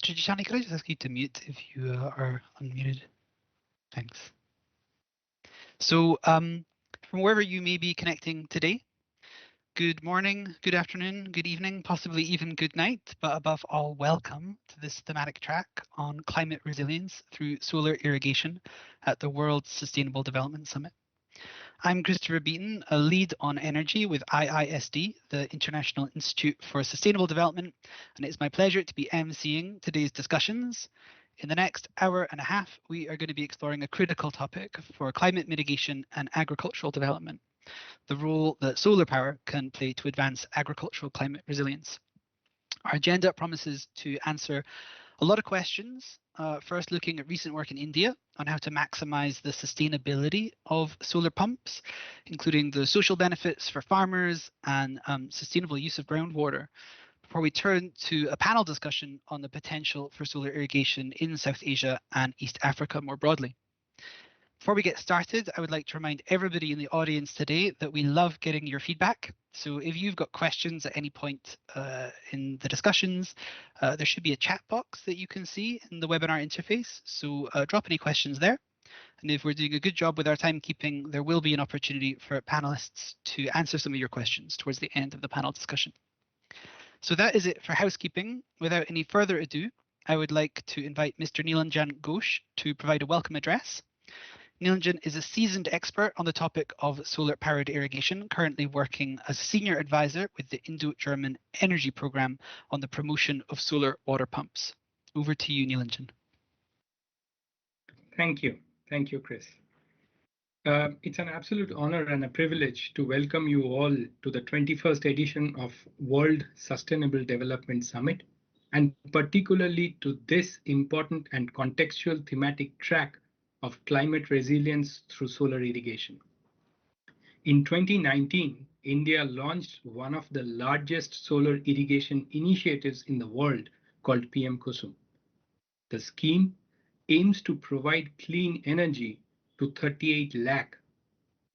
Trajishani, could I just ask you to mute if you are unmuted? Thanks. So from wherever you may be connecting today, good morning, good afternoon, good evening, possibly even good night, but above all, welcome to this thematic track on climate resilience through solar irrigation at the World Sustainable Development Summit. I'm Christopher Beaton, a lead on energy with IISD, the International Institute for Sustainable Development, and it's my pleasure to be emceeing today's discussions. In the next hour and a half, we are going to be exploring a critical topic for climate mitigation and agricultural development, the role that solar power can play to advance agricultural climate resilience. Our agenda promises to answer a lot of questions, first looking at recent work in India on how to maximize the sustainability of solar pumps, including the social benefits for farmers and sustainable use of groundwater, before we turn to a panel discussion on the potential for solar irrigation in South Asia and East Africa more broadly. Before we get started, I would like to remind everybody in the audience today that we love getting your feedback. So if you've got questions at any point in the discussions, there should be a chat box that you can see in the webinar interface. So drop any questions there. And if we're doing a good job with our timekeeping, there will be an opportunity for panelists to answer some of your questions towards the end of the panel discussion. So that is it for housekeeping. Without any further ado, I would like to invite Mr. Nilanjan Ghosh to provide a welcome address. Nilanjan is a seasoned expert on the topic of solar-powered irrigation, currently working as a senior advisor with the Indo-German Energy Programme on the promotion of solar water pumps. Over to you, Nilanjan. Thank you. Thank you, Chris. It's an absolute honor and a privilege to welcome you all to the 21st edition of World Sustainable Development Summit, and particularly to this important and contextual thematic track of climate resilience through solar irrigation. In 2019, India launched one of the largest solar irrigation initiatives in the world called PM Kusum. The scheme aims to provide clean energy to 38 lakh,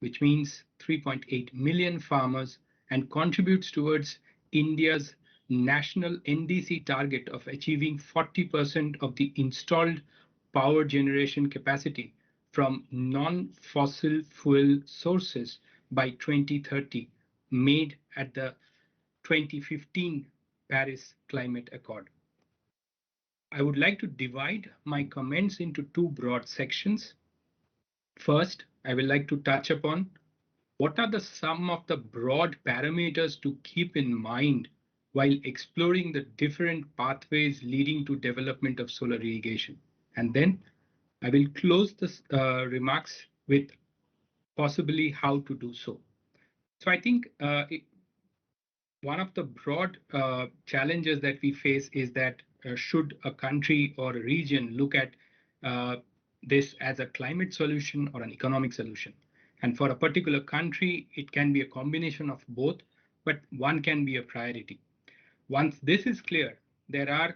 which means 3.8 million farmers, and contributes towards India's national NDC target of achieving 40% of the installed power generation capacity from non-fossil fuel sources by 2030, made at the 2015 Paris Climate Accord. I would like to divide my comments into two broad sections. First, I would like to touch upon what are some of the broad parameters to keep in mind while exploring the different pathways leading to development of solar irrigation. And then I will close this remarks with possibly how to do so. So I think one of the broad challenges that we face is that should a country or a region look at this as a climate solution or an economic solution? And for a particular country, it can be a combination of both, but one can be a priority. Once this is clear, there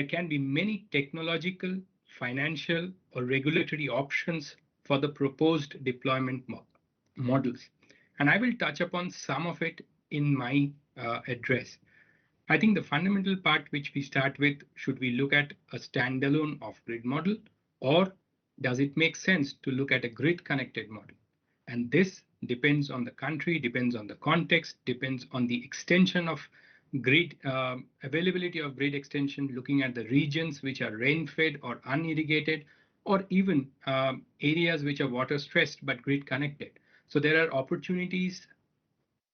can be many technological, financial, or regulatory options for the proposed deployment models. And I will touch upon some of it in my address. I think the fundamental part which we start with, should we look at a standalone off-grid model, or does it make sense to look at a grid-connected model? And this depends on the country, depends on the context, depends on the extension of grid, availability of grid extension, looking at the regions which are rain-fed or unirrigated, or even areas which are water-stressed but grid-connected. So there are opportunities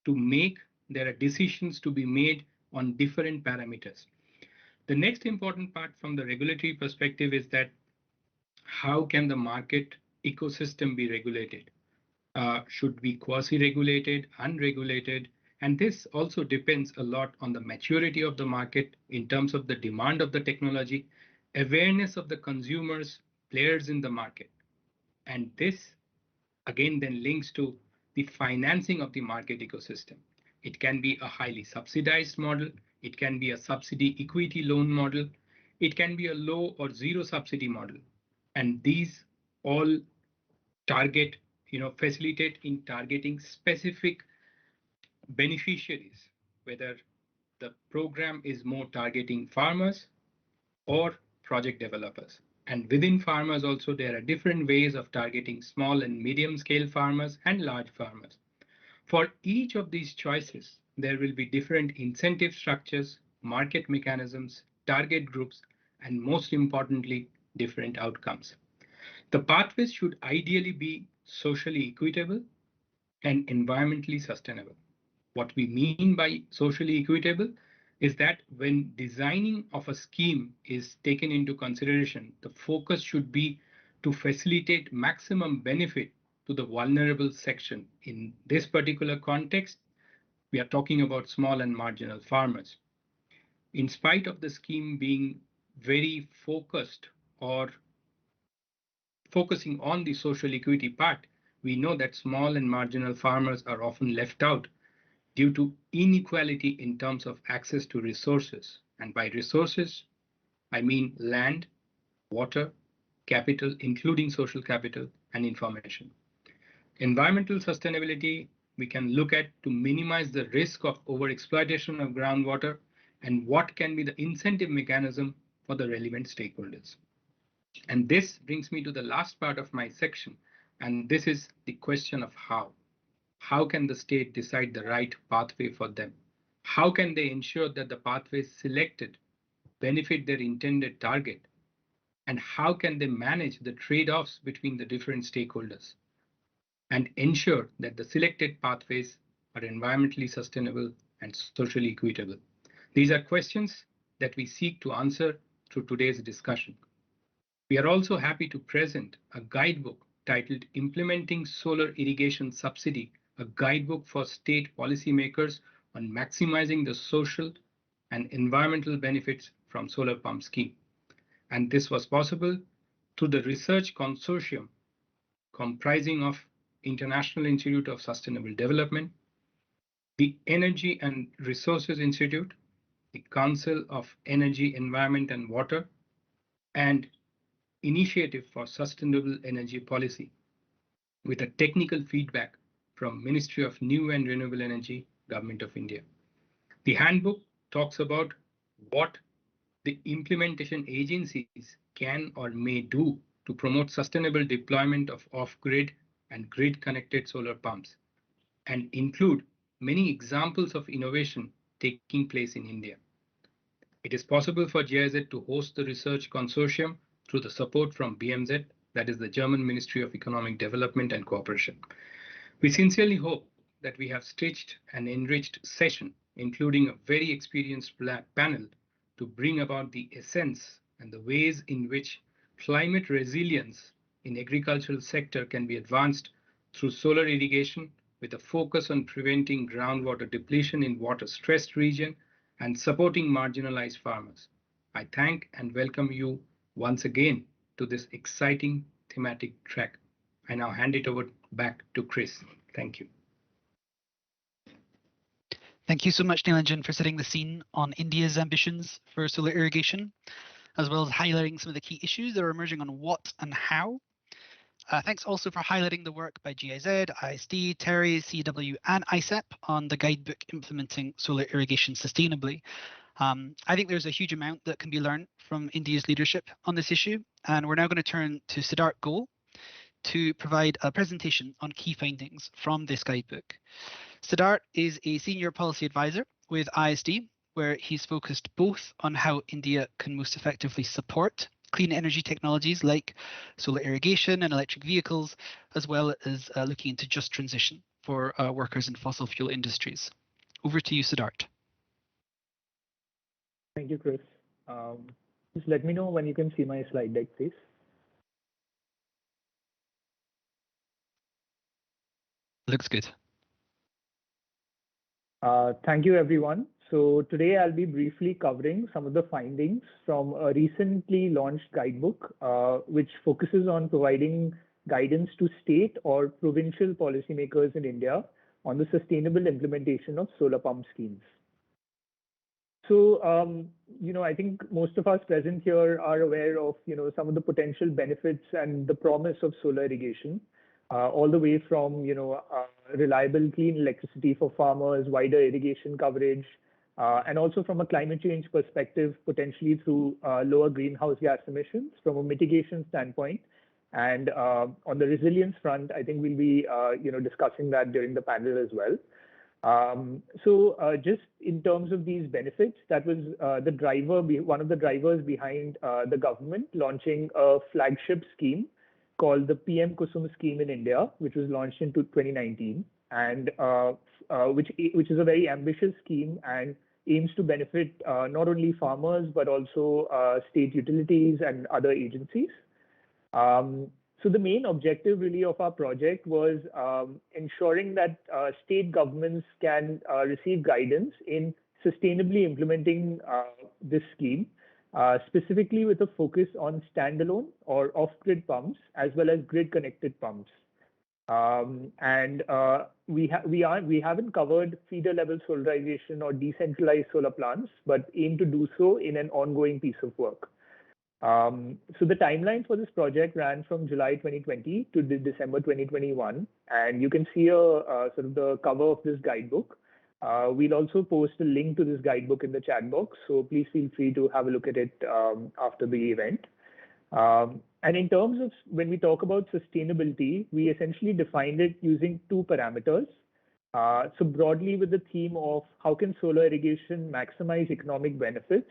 to make, there are decisions to be made on different parameters. The next important part from the regulatory perspective is that how can the market ecosystem be regulated? Should be quasi-regulated, unregulated? And this also depends a lot on the maturity of the market in terms of the demand of the technology, awareness of the consumers, players in the market. And this again then links to the financing of the market ecosystem. It can be a highly subsidized model. It can be a subsidy equity loan model. It can be a low or zero subsidy model. And these all target, facilitate in targeting specific beneficiaries, whether the program is more targeting farmers, or project developers. And within farmers also, there are different ways of targeting small and medium scale farmers and large farmers. For each of these choices, there will be different incentive structures, market mechanisms, target groups, and most importantly, different outcomes. The pathways should ideally be socially equitable and environmentally sustainable. What we mean by socially equitable is that when designing of a scheme is taken into consideration, the focus should be to facilitate maximum benefit to the vulnerable section. In this particular context, we are talking about small and marginal farmers. In spite of the scheme being very focused or focusing on the social equity part, we know that small and marginal farmers are often left out due to inequality in terms of access to resources. And by resources, I mean land, water, capital, including social capital, and information. Environmental sustainability we can look at to minimize the risk of overexploitation of groundwater and what can be the incentive mechanism for the relevant stakeholders. And this brings me to the last part of my section, and this is the question of how. How can the state decide the right pathway for them? How can they ensure that the pathways selected benefit their intended target? And how can they manage the trade-offs between the different stakeholders and ensure that the selected pathways are environmentally sustainable and socially equitable? These are questions that we seek to answer through today's discussion. We are also happy to present a guidebook titled Implementing Solar Irrigation Subsidy, a guidebook for state policymakers on maximizing the social and environmental benefits from solar pump scheme. And this was possible through the research consortium comprising of International Institute of Sustainable Development, the Energy and Resources Institute, the Council of Energy, Environment and Water, and Initiative for Sustainable Energy Policy, with a technical feedback from Ministry of New and Renewable Energy, Government of India. The handbook talks about what the implementation agencies can or may do to promote sustainable deployment of off-grid and grid-connected solar pumps, and include many examples of innovation taking place in India. It is possible for GIZ to host the research consortium through the support from BMZ, that is the German Ministry of Economic Development and Cooperation. We sincerely hope that we have stitched an enriched session, including a very experienced panel to bring about the essence and the ways in which climate resilience in agricultural sector can be advanced through solar irrigation with a focus on preventing groundwater depletion in water-stressed region and supporting marginalized farmers. I thank and welcome you once again to this exciting thematic track. I now hand it over back to Chris. Thank you. Thank you so much, Nilanjan, for setting the scene on India's ambitions for solar irrigation, as well as highlighting some of the key issues that are emerging on what and how. Thanks also for highlighting the work by GIZ, IISD, TERI, CW, and ICEP on the guidebook implementing solar irrigation sustainably. I think there's a huge amount that can be learned from India's leadership on this issue, and we're now going to turn to Siddharth Goel to provide a presentation on key findings from this guidebook. Siddharth is a senior policy advisor with IISD, where he's focused both on how India can most effectively support clean energy technologies like solar irrigation and electric vehicles, as well as looking into just transition for workers in fossil fuel industries. Over to you, Siddharth. Thank you, Chris. Just let me know when you can see my slide deck, please. Looks good. Thank you, everyone. So today I'll be briefly covering some of the findings from a recently launched guidebook, which focuses on providing guidance to state or provincial policymakers in India on the sustainable implementation of solar pump schemes. So, I think most of us present here are aware of, some of the potential benefits and the promise of solar irrigation, all the way from, reliable, clean electricity for farmers, wider irrigation coverage, and also from a climate change perspective, potentially through lower greenhouse gas emissions from a mitigation standpoint. And on the resilience front, I think we'll be discussing that during the panel as well. Just in terms of these benefits, that was one of the drivers behind the government launching a flagship scheme called the PM Kusum scheme in India, which was launched in 2019, and which is a very ambitious scheme and aims to benefit not only farmers but also state utilities and other agencies. So the main objective really of our project was ensuring that state governments can receive guidance in sustainably implementing this scheme, specifically with a focus on standalone or off-grid pumps as well as grid-connected pumps. We haven't covered feeder-level solarization or decentralized solar plants, but aim to do so in an ongoing piece of work. So the timeline for this project ran from July 2020 to December 2021, and you can see sort of the cover of this guidebook. We'll also post a link to this guidebook in the chat box, so please feel free to have a look at it after the event. And in terms of when we talk about sustainability, we essentially defined it using two parameters. So broadly with the theme of how can solar irrigation maximize economic benefits,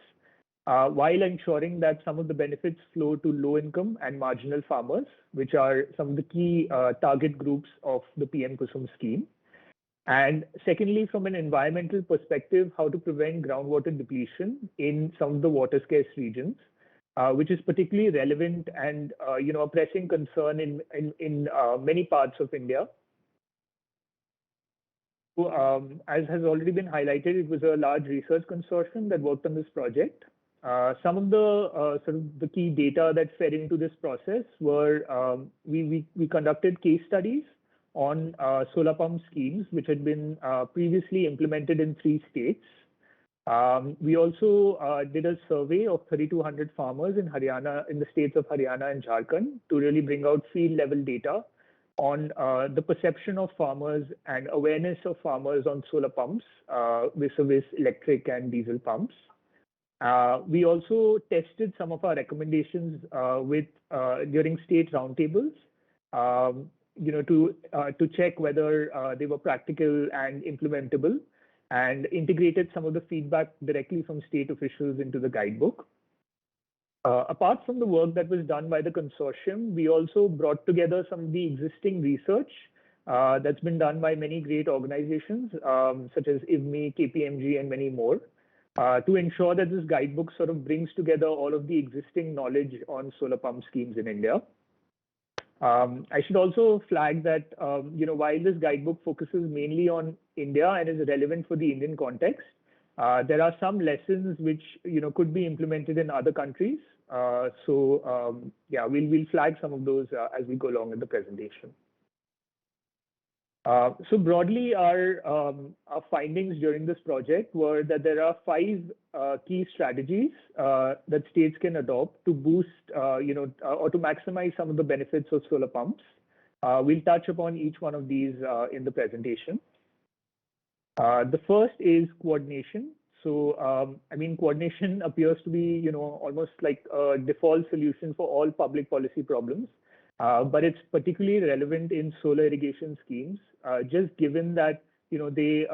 while ensuring that some of the benefits flow to low-income and marginal farmers, which are some of the key target groups of the PM Kusum scheme. And secondly, from an environmental perspective, how to prevent groundwater depletion in some of the water-scarce regions, which is particularly relevant and a pressing concern in many parts of India. So, as has already been highlighted, it was a large research consortium that worked on this project. Some of the sort of the key data that fed into this process were we conducted case studies on solar pump schemes which had been previously implemented in 3 states. We also did a survey of 3,200 farmers in Haryana, in the states of Haryana and Jharkhand, to really bring out field level data on the perception of farmers and awareness of farmers on solar pumps vis-a-vis electric and diesel pumps. We also tested some of our recommendations during state roundtables, to check whether they were practical and implementable, and integrated some of the feedback directly from state officials into the guidebook. Apart from the work that was done by the consortium, we also brought together some of the existing research that's been done by many great organizations, such as IWMI, KPMG, and many more, to ensure that this guidebook sort of brings together all of the existing knowledge on solar pump schemes in India. I should also flag that, while this guidebook focuses mainly on India and is relevant for the Indian context, there are some lessons which, could be implemented in other countries. We'll flag some of those as we go along in the presentation. So broadly, our findings during this project were that there are 5 key strategies that states can adopt to boost, or to maximize some of the benefits of solar pumps. We'll touch upon each one of these in the presentation. The first is coordination. So, coordination appears to be, almost like a default solution for all public policy problems. But it's particularly relevant in solar irrigation schemes, just given that they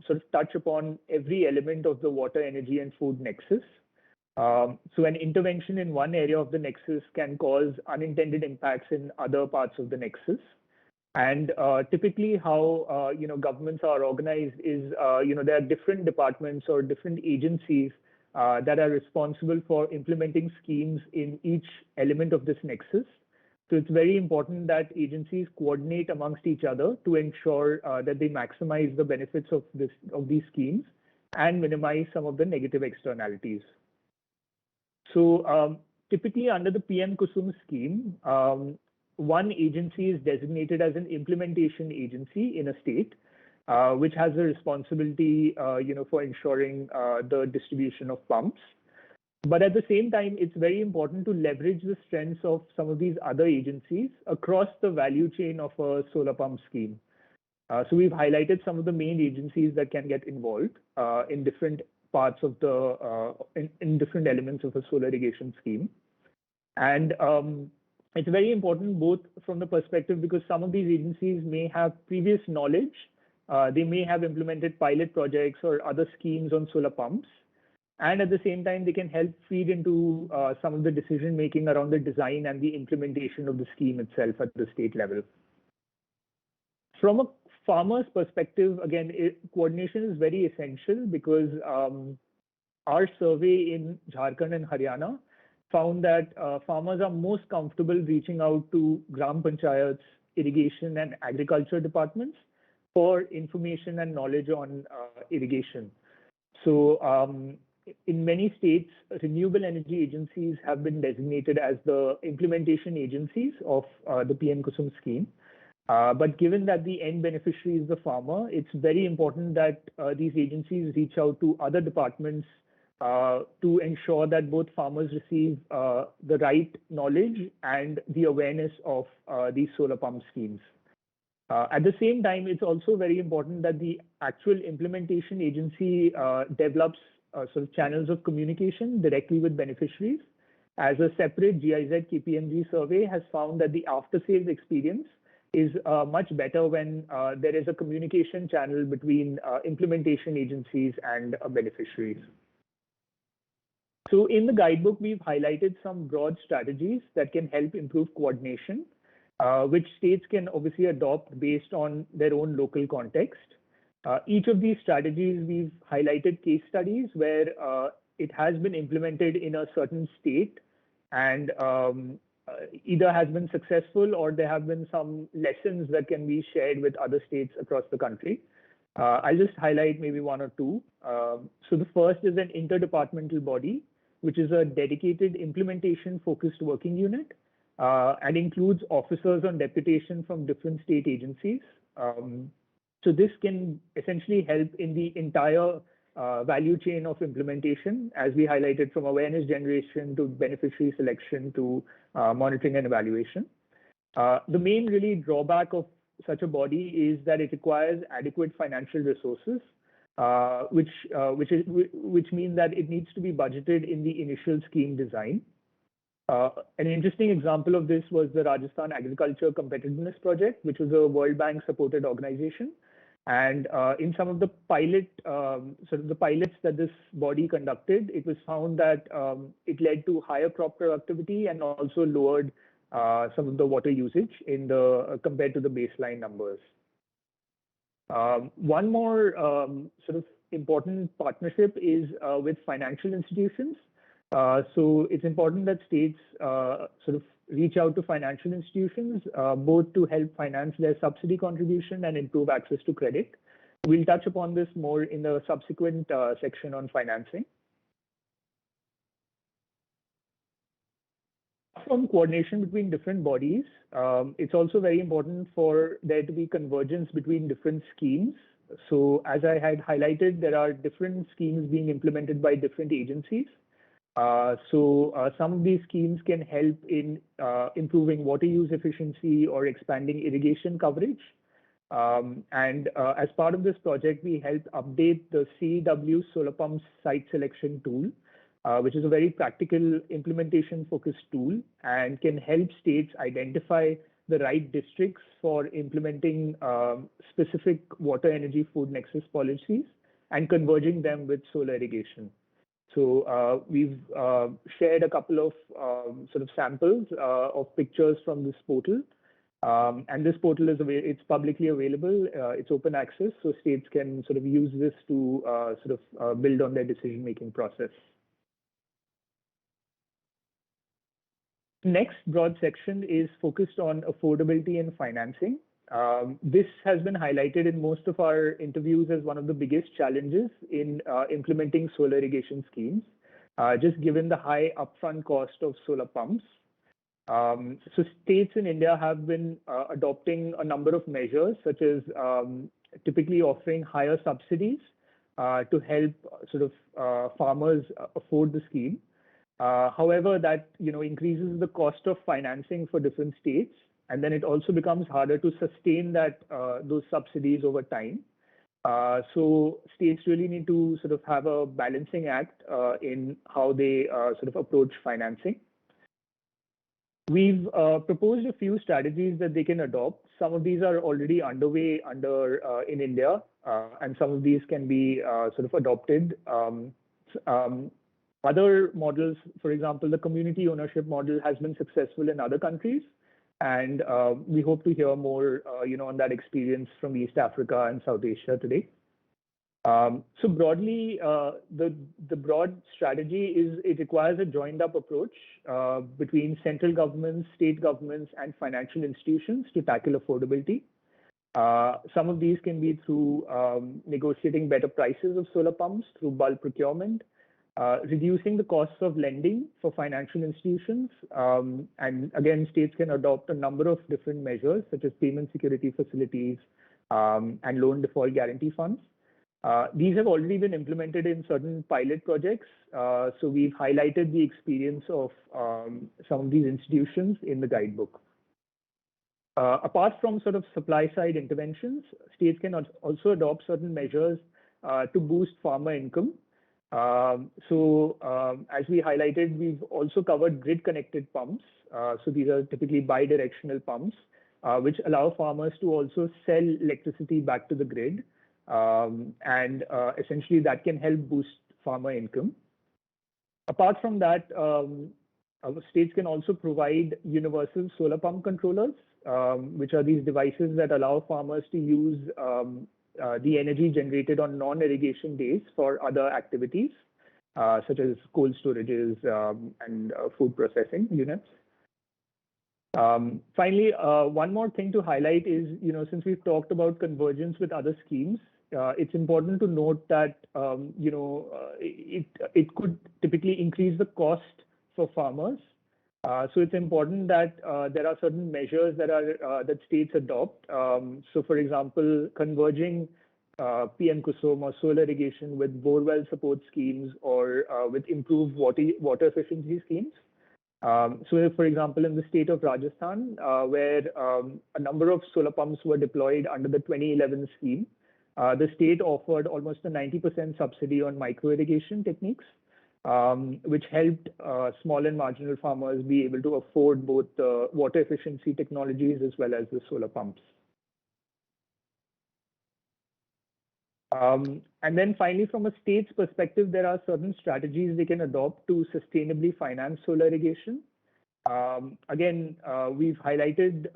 sort of touch upon every element of the water, energy, and food nexus. So an intervention in one area of the nexus can cause unintended impacts in other parts of the nexus. And typically, how governments are organized is there are different departments or different agencies that are responsible for implementing schemes in each element of this nexus. So it's very important that agencies coordinate amongst each other to ensure that they maximize the benefits of these schemes and minimize some of the negative externalities. So typically under the PM Kusum scheme, one agency is designated as an implementation agency in a state, which has a responsibility, for ensuring the distribution of pumps. But at the same time, it's very important to leverage the strengths of some of these other agencies across the value chain of a solar pump scheme. So we've highlighted some of the main agencies that can get involved in different parts of the in different elements of a solar irrigation scheme. And it's very important both from the perspective because some of these agencies may have previous knowledge. They may have implemented pilot projects or other schemes on solar pumps. And at the same time, they can help feed into some of the decision making around the design and the implementation of the scheme itself at the state level. From a farmer's perspective, again, coordination is very essential because our survey in Jharkhand and Haryana found that farmers are most comfortable reaching out to Gram Panchayats, irrigation and agriculture departments for information and knowledge on irrigation. So in many states, renewable energy agencies have been designated as the implementation agencies of the PM Kusum scheme. But given that the end beneficiary is the farmer, it's very important that these agencies reach out to other departments to ensure that both farmers receive the right knowledge and the awareness of these solar pump schemes. At the same time, it's also very important that the actual implementation agency develops sort of channels of communication directly with beneficiaries, as a separate GIZ KPMG survey has found that the after-sales experience is much better when there is a communication channel between implementation agencies and beneficiaries. So in the guidebook, we've highlighted some broad strategies that can help improve coordination, which states can obviously adopt based on their own local context. Each of these strategies, we've highlighted case studies where it has been implemented in a certain state and either has been successful or there have been some lessons that can be shared with other states across the country. I'll just highlight maybe one or two. So the first is an interdepartmental body, which is a dedicated implementation-focused working unit and includes officers on deputation from different state agencies. So this can essentially help in the entire value chain of implementation, as we highlighted, from awareness generation to beneficiary selection to monitoring and evaluation. The main really drawback of such a body is that it requires adequate financial resources, which means that it needs to be budgeted in the initial scheme design. An interesting example of this was the Rajasthan Agriculture Competitiveness Project, which was a World Bank supported organization. And in some of the pilots that this body conducted, it was found that it led to higher crop productivity and also lowered some of the water usage compared to the baseline numbers. One more sort of important partnership is with financial institutions. So it's important that states sort of reach out to financial institutions, both to help finance their subsidy contribution and improve access to credit. We'll touch upon this more in the subsequent section on financing. From coordination between different bodies, it's also very important for there to be convergence between different schemes. So as I had highlighted, there are different schemes being implemented by different agencies. So some of these schemes can help in improving water use efficiency or expanding irrigation coverage. And as part of this project, we helped update the CEW solar pump site selection tool, which is a very practical implementation-focused tool and can help states identify the right districts for implementing specific water, energy, food nexus policies and converging them with solar irrigation. So we've shared a couple of sort of samples of pictures from this portal. And this portal it's publicly available. It's open access, so states can sort of use this to sort of build on their decision-making process. Next broad section is focused on affordability and financing. This has been highlighted in most of our interviews as one of the biggest challenges in implementing solar irrigation schemes, just given the high upfront cost of solar pumps. So states in India have been adopting a number of measures, such as typically offering higher subsidies to help sort of farmers afford the scheme. However, that increases the cost of financing for different states, and then it also becomes harder to sustain those subsidies over time. So states really need to sort of have a balancing act in how they sort of approach financing. We've proposed a few strategies that they can adopt. Some of these are already underway in India, and some of these can be sort of adopted. Other models, for example, the community ownership model has been successful in other countries, and we hope to hear more, on that experience from East Africa and South Asia today. So broadly, the broad strategy is it requires a joined-up approach between central governments, state governments, and financial institutions to tackle affordability. Some of these can be through negotiating better prices of solar pumps through bulk procurement, reducing the costs of lending for financial institutions. And again, states can adopt a number of different measures, such as payment security facilities and loan default guarantee funds. These have already been implemented in certain pilot projects. So we've highlighted the experience of some of these institutions in the guidebook. Apart from sort of supply side interventions, states can also adopt certain measures to boost farmer income. So as we highlighted, we've also covered grid connected pumps. So these are typically bi-directional pumps, which allow farmers to also sell electricity back to the grid. And essentially that can help boost farmer income. Apart from that, states can also provide universal solar pump controllers, which are these devices that allow farmers to use the energy generated on non-irrigation days for other activities, such as cold storages and food processing units. Finally, one more thing to highlight is, since we've talked about convergence with other schemes, it's important to note that, it could typically increase the cost for farmers. So it's important that there are certain measures that states adopt. So for example, converging PM Kusum or solar irrigation with borewell support schemes or with improved water efficiency schemes. So for example, in the state of Rajasthan, where a number of solar pumps were deployed under the 2011 scheme, the state offered almost a 90% subsidy on micro irrigation techniques, which helped small and marginal farmers be able to afford both water efficiency technologies as well as the solar pumps. And then finally, from a state's perspective, there are certain strategies they can adopt to sustainably finance solar irrigation. Again, we've highlighted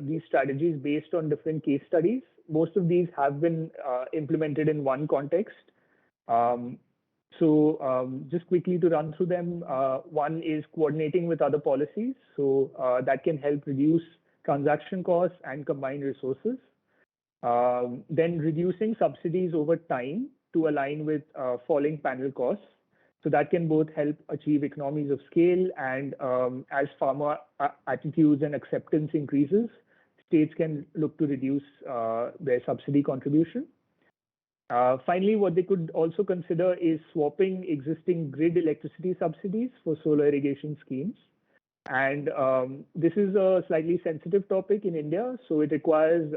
these strategies based on different case studies. Most of these have been implemented in one context. So just quickly to run through them, one is coordinating with other policies. So that can help reduce transaction costs and combined resources. Then reducing subsidies over time to align with falling panel costs. So that can both help achieve economies of scale, and as farmer attitudes and acceptance increases, states can look to reduce their subsidy contribution. Finally, what they could also consider is swapping existing grid electricity subsidies for solar irrigation schemes. And this is a slightly sensitive topic in India, so it requires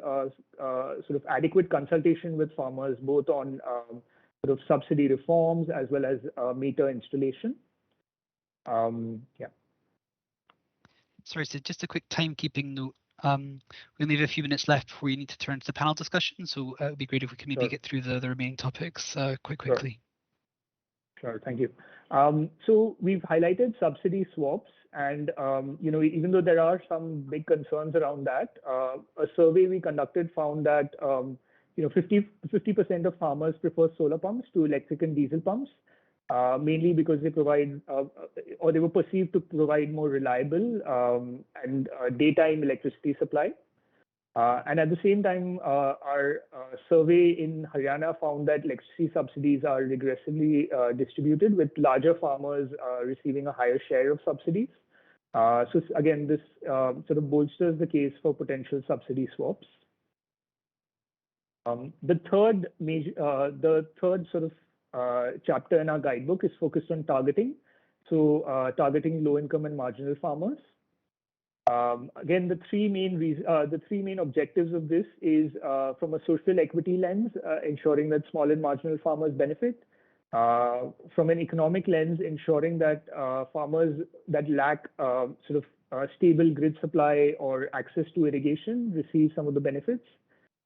sort of adequate consultation with farmers, both on sort of subsidy reforms as well as meter installation. Yeah. Sorry, so just a quick timekeeping note. We only have a few minutes left before we need to turn to the panel discussion, so it would be great if we could maybe get through the remaining topics quite quickly. Sure, thank you. So we've highlighted subsidy swaps, and even though there are some big concerns around that, a survey we conducted found that 50% of farmers prefer solar pumps to electric and diesel pumps, mainly because they provide or they were perceived to provide more reliable and daytime electricity supply. And at the same time, our survey in Haryana found that electricity subsidies are regressively distributed, with larger farmers receiving a higher share of subsidies. So again, this sort of bolsters the case for potential subsidy swaps. The third sort of chapter in our guidebook is focused on targeting. So targeting low income and marginal farmers. Again, the three main objectives of this is from a social equity lens, ensuring that small and marginal farmers benefit. From an economic lens, ensuring that farmers that lack stable grid supply or access to irrigation receive some of the benefits.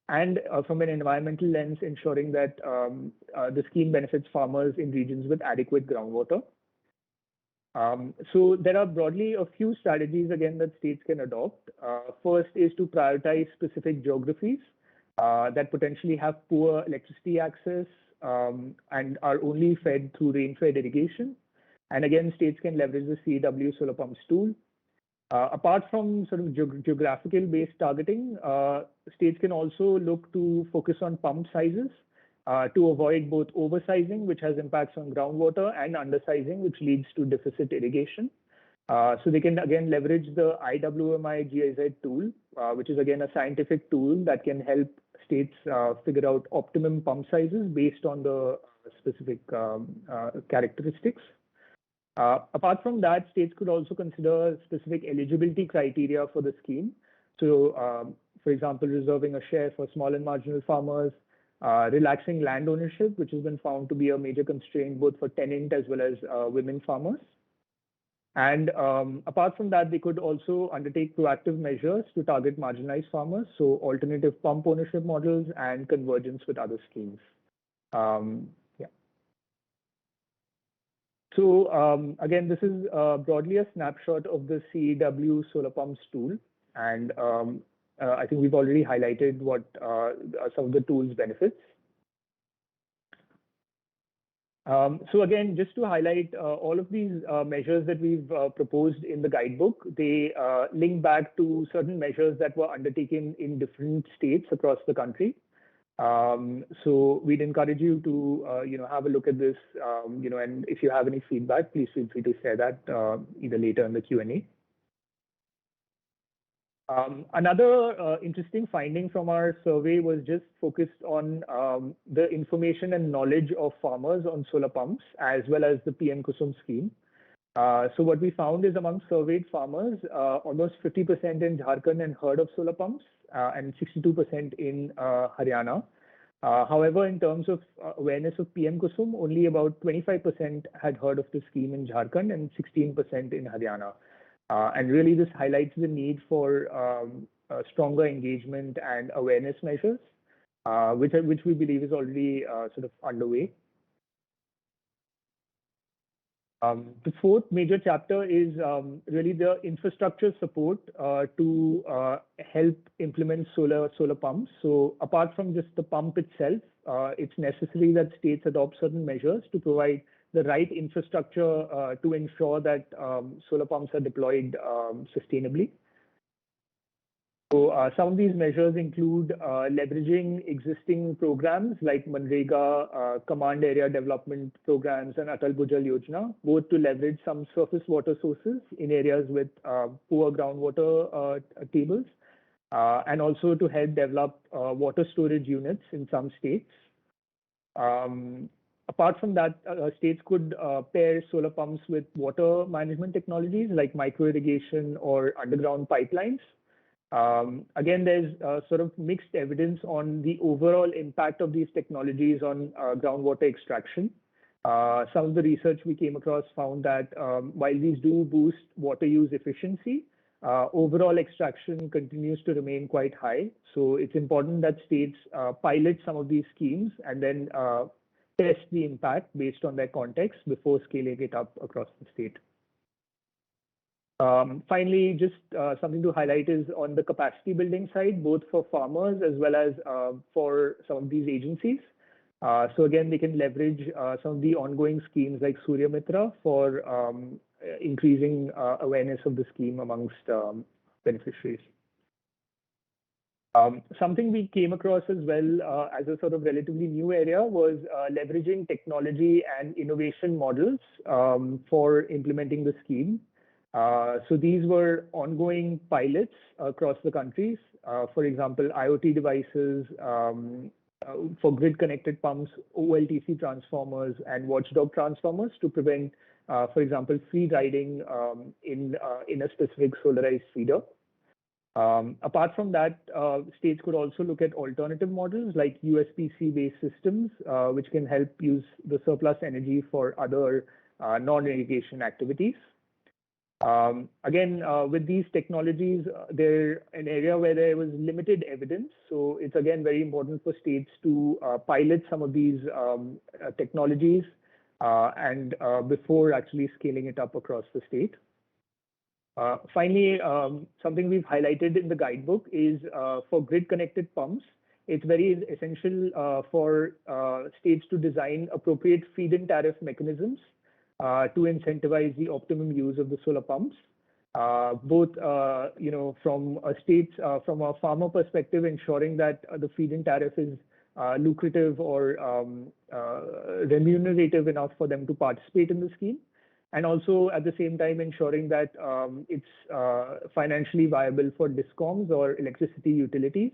And from an environmental lens, ensuring that the scheme benefits farmers in regions with adequate groundwater. So there are broadly a few strategies, again, that states can adopt. First is to prioritize specific geographies that potentially have poor electricity access and are only fed through rain-fed irrigation. And again, states can leverage the CEW solar pumps tool. Apart from sort of geographical-based targeting, states can also look to focus on pump sizes to avoid both oversizing, which has impacts on groundwater, and undersizing, which leads to deficit irrigation. So they can again leverage the IWMI GIZ tool, which is again a scientific tool that can help states figure out optimum pump sizes based on the specific characteristics. Apart from that, states could also consider specific eligibility criteria for the scheme. So, for example, reserving a share for small and marginal farmers, relaxing land ownership, which has been found to be a major constraint both for tenant as well as women farmers. And apart from that, they could also undertake proactive measures to target marginalized farmers, so alternative pump ownership models and convergence with other schemes. So again, this is broadly a snapshot of the CEW solar pumps tool. And I think we've already highlighted what some of the tool's benefits. So again, just to highlight all of these measures that we've proposed in the guidebook, they link back to certain measures that were undertaken in different states across the country. So we'd encourage you to have a look at this, and if you have any feedback, please feel free to share that either later in the Q&A. Another interesting finding from our survey was just focused on the information and knowledge of farmers on solar pumps, as well as the PM Kusum scheme. So what we found is among surveyed farmers, almost 50% in Jharkhand had heard of solar pumps and 62% in Haryana. However, in terms of awareness of PM Kusum, only about 25% had heard of the scheme in Jharkhand and 16% in Haryana. And really, this highlights the need for stronger engagement and awareness measures, which we believe is already sort of underway. The fourth major chapter is really the infrastructure support to help implement solar pumps. So apart from just the pump itself, it's necessary that states adopt certain measures to provide the right infrastructure to ensure that solar pumps are deployed sustainably. So some of these measures include leveraging existing programs like MNRE, Command Area Development Programs, and Atal Bhujal Yojana, both to leverage some surface water sources in areas with poor groundwater tables, and also to help develop water storage units in some states. Apart from that, states could pair solar pumps with water management technologies like micro-irrigation or underground pipelines. Again, there's sort of mixed evidence on the overall impact of these technologies on groundwater extraction. Some of the research we came across found that while these do boost water use efficiency, overall extraction continues to remain quite high. So it's important that states pilot some of these schemes and then test the impact based on their context before scaling it up across the state. Finally, just something to highlight is on the capacity building side, both for farmers as well as for some of these agencies. So again, they can leverage some of the ongoing schemes like Surya Mitra for increasing awareness of the scheme amongst beneficiaries. Something we came across as well as a sort of relatively new area was leveraging technology and innovation models for implementing the scheme. So these were ongoing pilots across the countries. For example, IoT devices for grid-connected pumps, OLTC transformers, and watchdog transformers to prevent, for example, free riding in a specific solarized feeder. Apart from that, states could also look at alternative models like USPC-based systems, which can help use the surplus energy for other non-irrigation activities. Again, with these technologies, they're an area where there was limited evidence. So it's again very important for states to pilot some of these technologies and before actually scaling it up across the state. Finally, something we've highlighted in the guidebook is for grid-connected pumps. It's very essential for states to design appropriate feed-in tariff mechanisms to incentivize the optimum use of the solar pumps. Both, from a farmer perspective, ensuring that the feed-in tariff is lucrative or remunerative enough for them to participate in the scheme, and also at the same time ensuring that it's financially viable for discoms or electricity utilities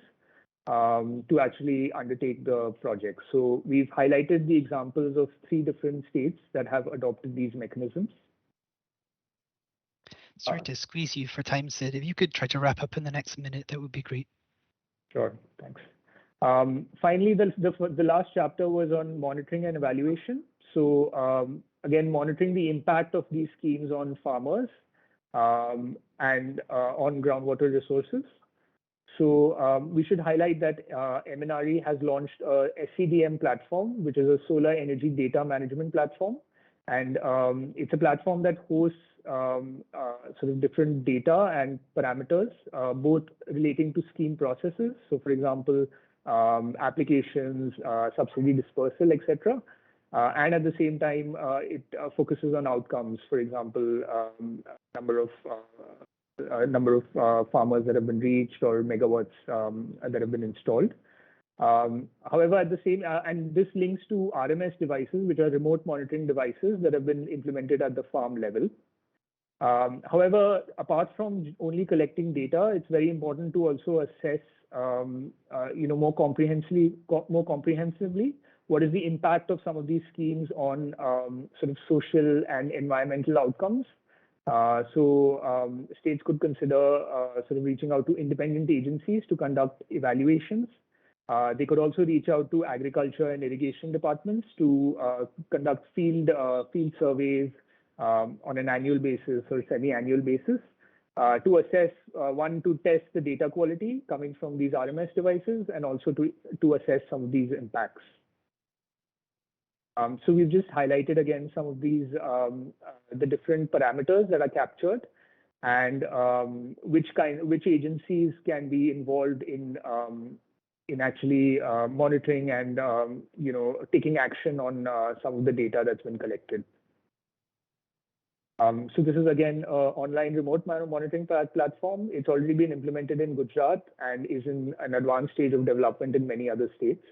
to actually undertake the project. So we've highlighted the examples of 3 different states that have adopted these mechanisms. Sorry to squeeze you for time, Sid. If you could try to wrap up in the next minute, that would be great. Sure, thanks. Finally, the last chapter was on monitoring and evaluation. So again, monitoring the impact of these schemes on farmers and on groundwater resources. So we should highlight that MNRE has launched a SCDM platform, which is a solar energy data management platform. And it's a platform that hosts sort of different data and parameters, both relating to scheme processes. So for example, applications, subsidy dispersal, etc. And at the same time, it focuses on outcomes. For example, number of farmers that have been reached or megawatts that have been installed. However, at the same, and this links to RMS devices, which are remote monitoring devices that have been implemented at the farm level. However, apart from only collecting data, it's very important to also assess, more comprehensively, what is the impact of some of these schemes on sort of social and environmental outcomes. So states could consider sort of reaching out to independent agencies to conduct evaluations. They could also reach out to agriculture and irrigation departments to conduct field surveys on an annual basis or semi-annual basis to assess, to test the data quality coming from these RMS devices, and also to assess some of these impacts. So we've just highlighted again some of these, the different parameters that are captured, and which agencies can be involved in actually monitoring and taking action on some of the data that's been collected. So this is again online remote monitoring platform. It's already been implemented in Gujarat and is in an advanced stage of development in many other states.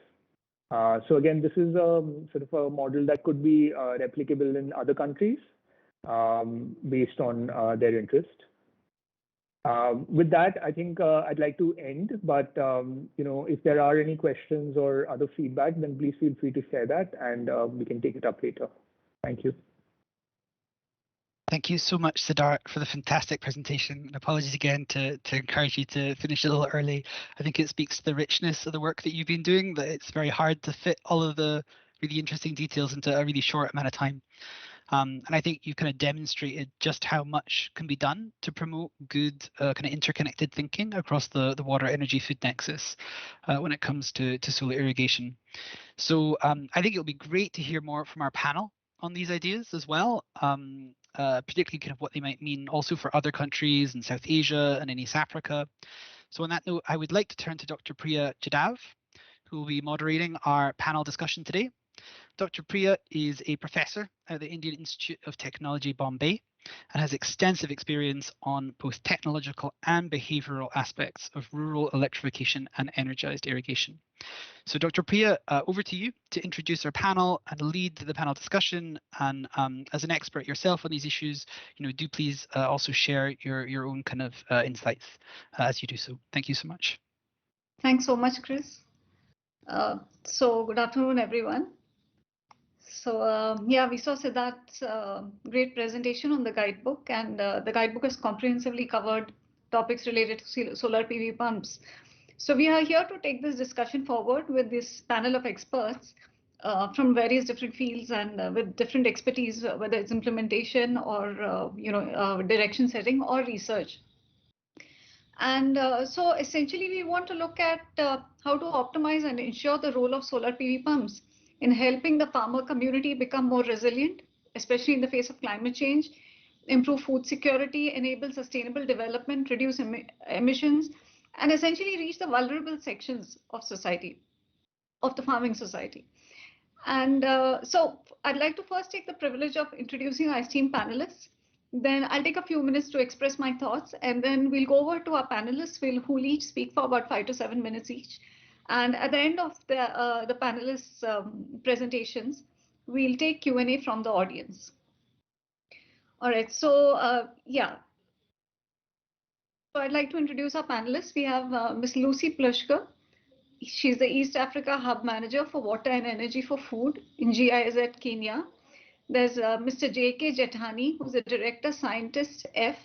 So again, this is sort of a model that could be replicable in other countries based on their interest. With that, I think I'd like to end, but if there are any questions or other feedback, then please feel free to share that, and we can take it up later. Thank you. Thank you so much, Siddharth, for the fantastic presentation. And apologies again to encourage you to finish a little early. I think it speaks to the richness of the work that you've been doing, that it's very hard to fit all of the really interesting details into a really short amount of time. And I think you kind of demonstrated just how much can be done to promote good kind of interconnected thinking across the water, energy, food nexus when it comes to solar irrigation. So I think it'll be great to hear more from our panel on these ideas as well, particularly kind of what they might mean also for other countries in South Asia and in East Africa. So on that note, I would like to turn to Dr. Priya Jadhav, who will be moderating our panel discussion today. Dr. Priya is a professor at the Indian Institute of Technology, Bombay, and has extensive experience on both technological and behavioral aspects of rural electrification and energized irrigation. So Dr. Priya, over to you to introduce our panel and lead the panel discussion. And as an expert yourself on these issues, do please also share your own kind of insights as you do so. Thank you so much. Thanks so much, Chris. So good afternoon, everyone. So yeah, we saw Siddharth's great presentation on the guidebook, and the guidebook has comprehensively covered topics related to solar PV pumps. So we are here to take this discussion forward with this panel of experts from various different fields and with different expertise, whether it's implementation or direction setting or research. And so essentially, we want to look at how to optimize and ensure the role of solar PV pumps in helping the farmer community become more resilient, especially in the face of climate change, improve food security, enable sustainable development, reduce emissions, and essentially reach the vulnerable sections of society, of the farming society. And so I'd like to first take the privilege of introducing our esteemed panelists. Then I'll take a few minutes to express my thoughts, and then we'll go over to our panelists who will each speak for about 5 to 7 minutes each. And at the end of the panelists' presentations, we'll take Q&A from the audience. All right, so yeah. So I'd like to introduce our panelists. We have Ms. Lucy Plushker. She's the East Africa Hub Manager for Water and Energy for Food in GIZ Kenya. There's Mr. J.K. Jethani, who's the Director Scientist F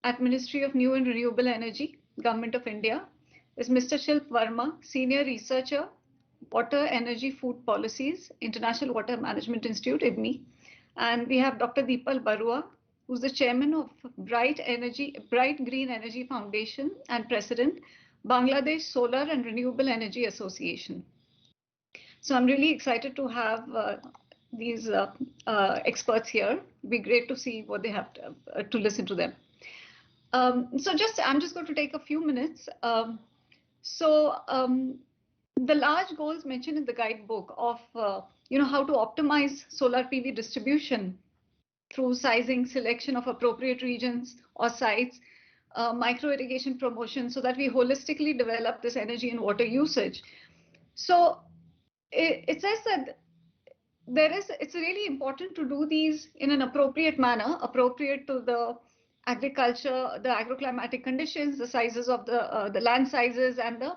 at Ministry of New and Renewable Energy, Government of India. There's Mr. Shilp Verma, Senior Researcher, Water, Energy, Food Policies, International Water Management Institute, IBMI. And we have Dr. Deepal Barua, who's the Chairman of Bright Green Energy Foundation and President, Bangladesh Solar and Renewable Energy Association. So I'm really excited to have these experts here. It'd be great to see what they have to listen to them. I'm just going to take a few minutes. The large goals mentioned in the guidebook of how to optimize solar PV distribution through sizing, selection of appropriate regions or sites, micro irrigation promotion, so that we holistically develop this energy and water usage. So it says that it's really important to do these in an appropriate manner, appropriate to the agriculture, the agroclimatic conditions, the sizes of the land sizes, and the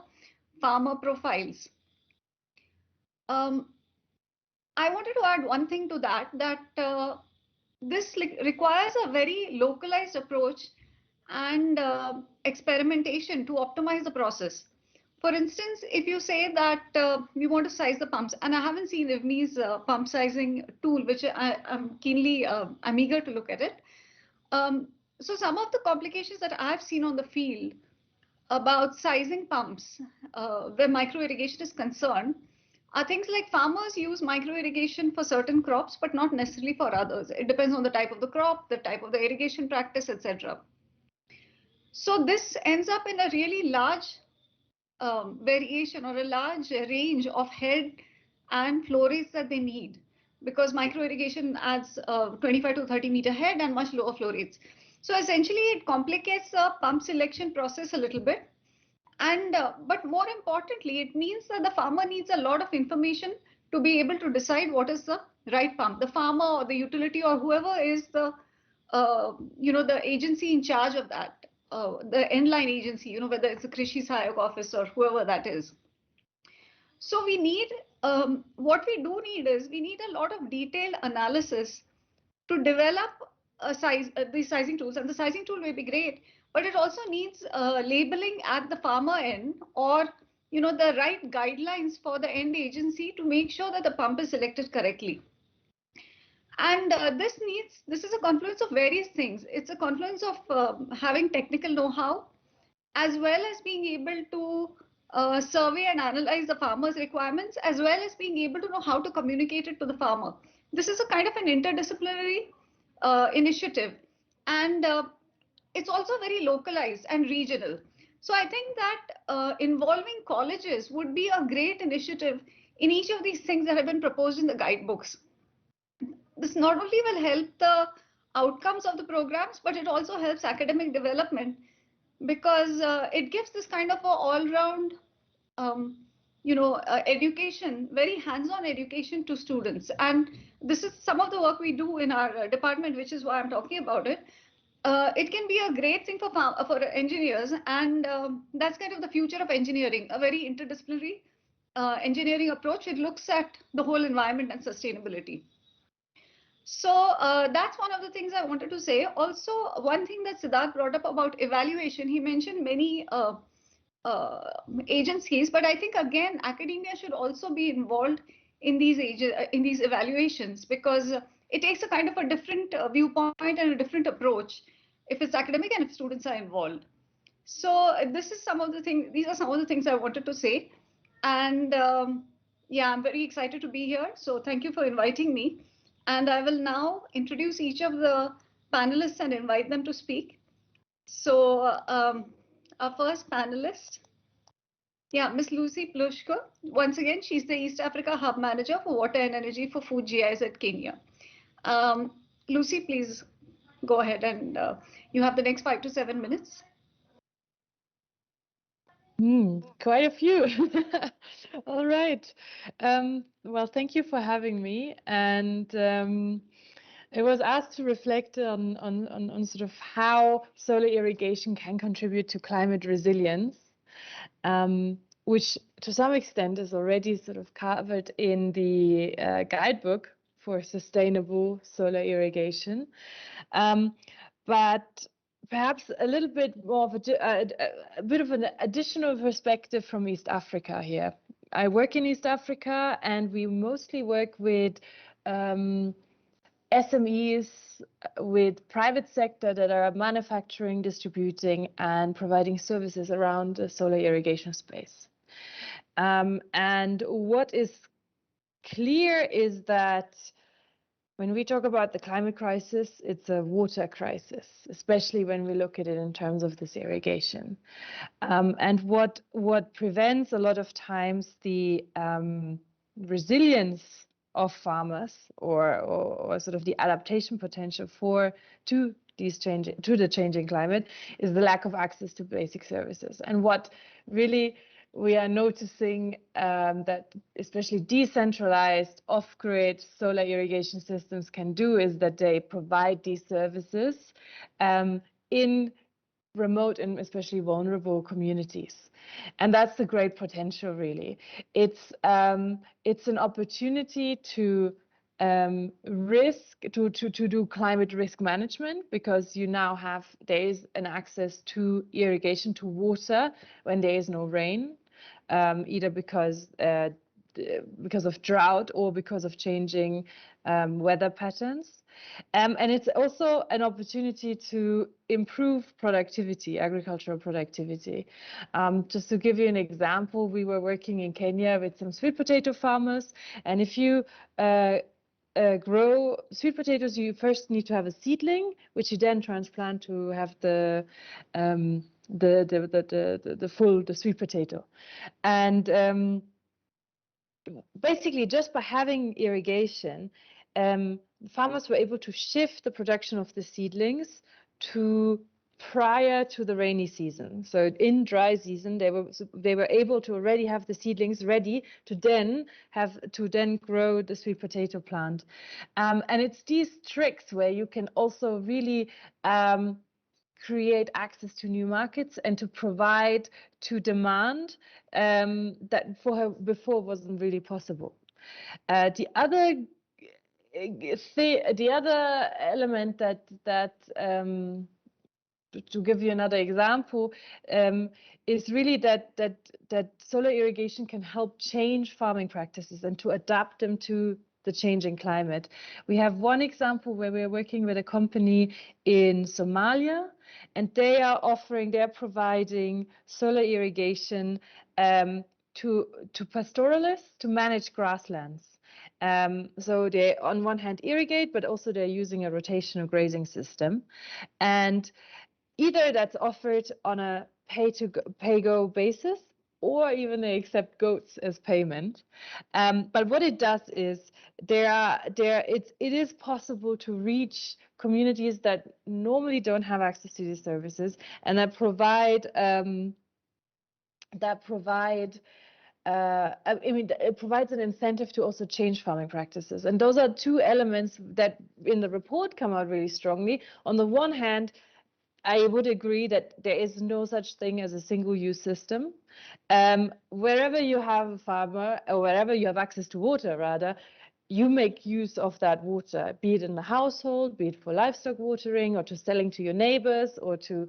farmer profiles. I wanted to add one thing to that this requires a very localized approach and experimentation to optimize the process. For instance, if you say that we want to size the pumps, and I haven't seen IVNI's pump sizing tool, which I'm eager to look at it. So some of the complications that I've seen on the field about sizing pumps where micro irrigation is concerned are things like farmers use micro irrigation for certain crops, but not necessarily for others. It depends on the type of the crop, the type of the irrigation practice, etc. So this ends up in a really large variation or a large range of head and flow rates that they need, because micro irrigation adds 25 to 30 meter head and much lower flow rates. So essentially it complicates the pump selection process a little bit. And but more importantly, it means that the farmer needs a lot of information to be able to decide what is the right pump. The farmer or the utility or whoever is the the agency in charge of that, the end-line agency, whether it's the Krishi Sahayak office or whoever that is. So we need what we do need is we need a lot of detailed analysis to develop these sizing tools, and the sizing tool may be great, but it also needs labeling at the farmer end, or the right guidelines for the end agency to make sure that the pump is selected correctly. And this is a confluence of various things. It's a confluence of having technical know-how, as well as being able to survey and analyze the farmer's requirements, as well as being able to know how to communicate it to the farmer. This is a kind of an interdisciplinary initiative, and it's also very localized and regional. So I think that involving colleges would be a great initiative in each of these things that have been proposed in the guidebooks. This not only will help the outcomes of the programs, but it also helps academic development, because it gives this kind of a all-round education, very hands-on education to students. And this is some of the work we do in our department, which is why I'm talking about it. It can be a great thing for engineers, and that's kind of the future of engineering, a very interdisciplinary engineering approach. It looks at the whole environment and sustainability. So that's one of the things I wanted to say. Also, one thing that Siddharth brought up about evaluation, he mentioned many agencies, but I think again academia should also be involved in these evaluations, because it takes a kind of a different viewpoint and a different approach if it's academic and if students are involved. So this is some of the things. These are some of the things I wanted to say, and yeah, I'm very excited to be here. So thank you for inviting me, and I will now introduce each of the panelists and invite them to speak. So our first panelist. Yeah, Miss Lucy Plushko. Once again, she's the East Africa Hub Manager for Water and Energy for Food GIs at Kenya. Lucy, please go ahead, and you have the next 5 to 7 minutes. Quite a few. All right. Well, thank you for having me. And I was asked to reflect on sort of how solar irrigation can contribute to climate resilience, which to some extent is already sort of covered in the guidebook for sustainable solar irrigation. But perhaps a little bit more of a bit of an additional perspective from East Africa here. I work in East Africa, and we mostly work with SMEs, with private sector that are manufacturing, distributing, and providing services around the solar irrigation space. And what is clear is that when we talk about the climate crisis, it's a water crisis, especially when we look at it in terms of this irrigation. And what prevents a lot of times the resilience of farmers or sort of the adaptation potential to the changing climate is the lack of access to basic services. And what really we are noticing that especially decentralized off-grid solar irrigation systems can do is that they provide these services in remote and especially vulnerable communities. And that's the great potential, really. It's an opportunity to do climate risk management, because you now there is an access to irrigation, to water when there is no rain, either because of drought or because of changing weather patterns. And it's also an opportunity to improve productivity, agricultural productivity. Just to give you an example, we were working in Kenya with some sweet potato farmers, and if you grow sweet potatoes, you first need to have a seedling, which you then transplant to have the sweet potato. And basically, just by having irrigation, farmers were able to shift the production of the seedlings to prior to the rainy season. So in dry season, they were able to already have the seedlings ready to then grow the sweet potato plant. And it's these tricks where you can also really create access to new markets and to provide to demand that before wasn't really possible. The other element that to give you another example, is really that solar irrigation can help change farming practices and to adapt them to the changing climate. We have one example where we're working with a company in Somalia, and they are providing solar irrigation to pastoralists to manage grasslands. So they on one hand irrigate, but also they're using a rotational grazing system. And either that's offered on a pay-go basis, or even they accept goats as payment. But what it does is it is possible to reach communities that normally don't have access to these services, and that provide it provides an incentive to also change farming practices. And those are two elements that in the report come out really strongly. On the one hand, I would agree that there is no such thing as a single-use system. Wherever you have a farmer, or wherever you have access to water, rather, you make use of that water, be it in the household, be it for livestock watering, or to selling to your neighbors, or to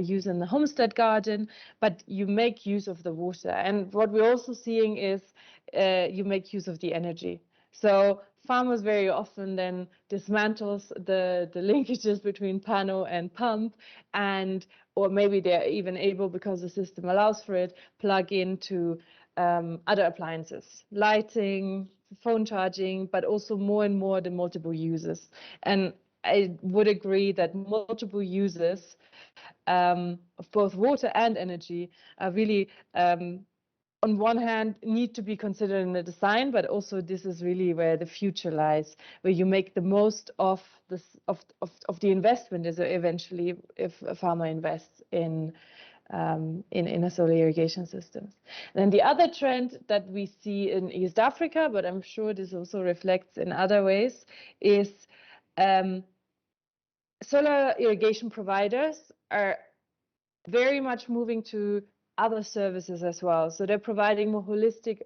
use in the homestead garden, but you make use of the water. And what we're also seeing is you make use of the energy. So farmers very often then dismantles the linkages between pano and pump, and or maybe they're even able, because the system allows for it, plug into other appliances, lighting, phone charging, but also more and more the multiple uses. And I would agree that multiple uses of both water and energy are really, on one hand, need to be considered in the design, but also this is really where the future lies, where you make the most of this of the investment is eventually if a farmer invests in a solar irrigation system. Then the other trend that we see in East Africa, but I'm sure this also reflects in other ways, is solar irrigation providers are very much moving to other services as well. So they're providing more holistic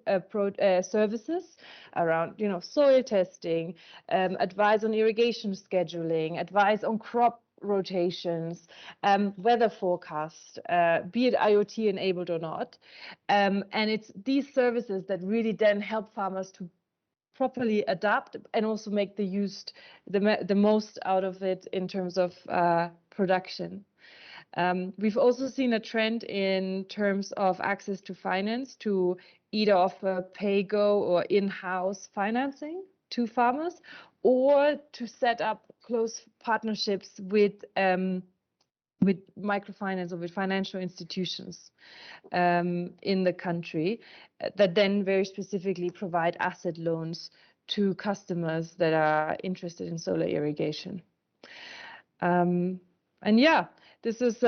services around, soil testing, advice on irrigation scheduling, advice on crop rotations, weather forecast, be it IoT enabled or not. And it's these services that really then help farmers to properly adapt and also make the most out of it in terms of production. We've also seen a trend in terms of access to finance to either offer pay-go or in-house financing to farmers, or to set up close partnerships with microfinance or with financial institutions in the country that then very specifically provide asset loans to customers that are interested in solar irrigation. And yeah, this is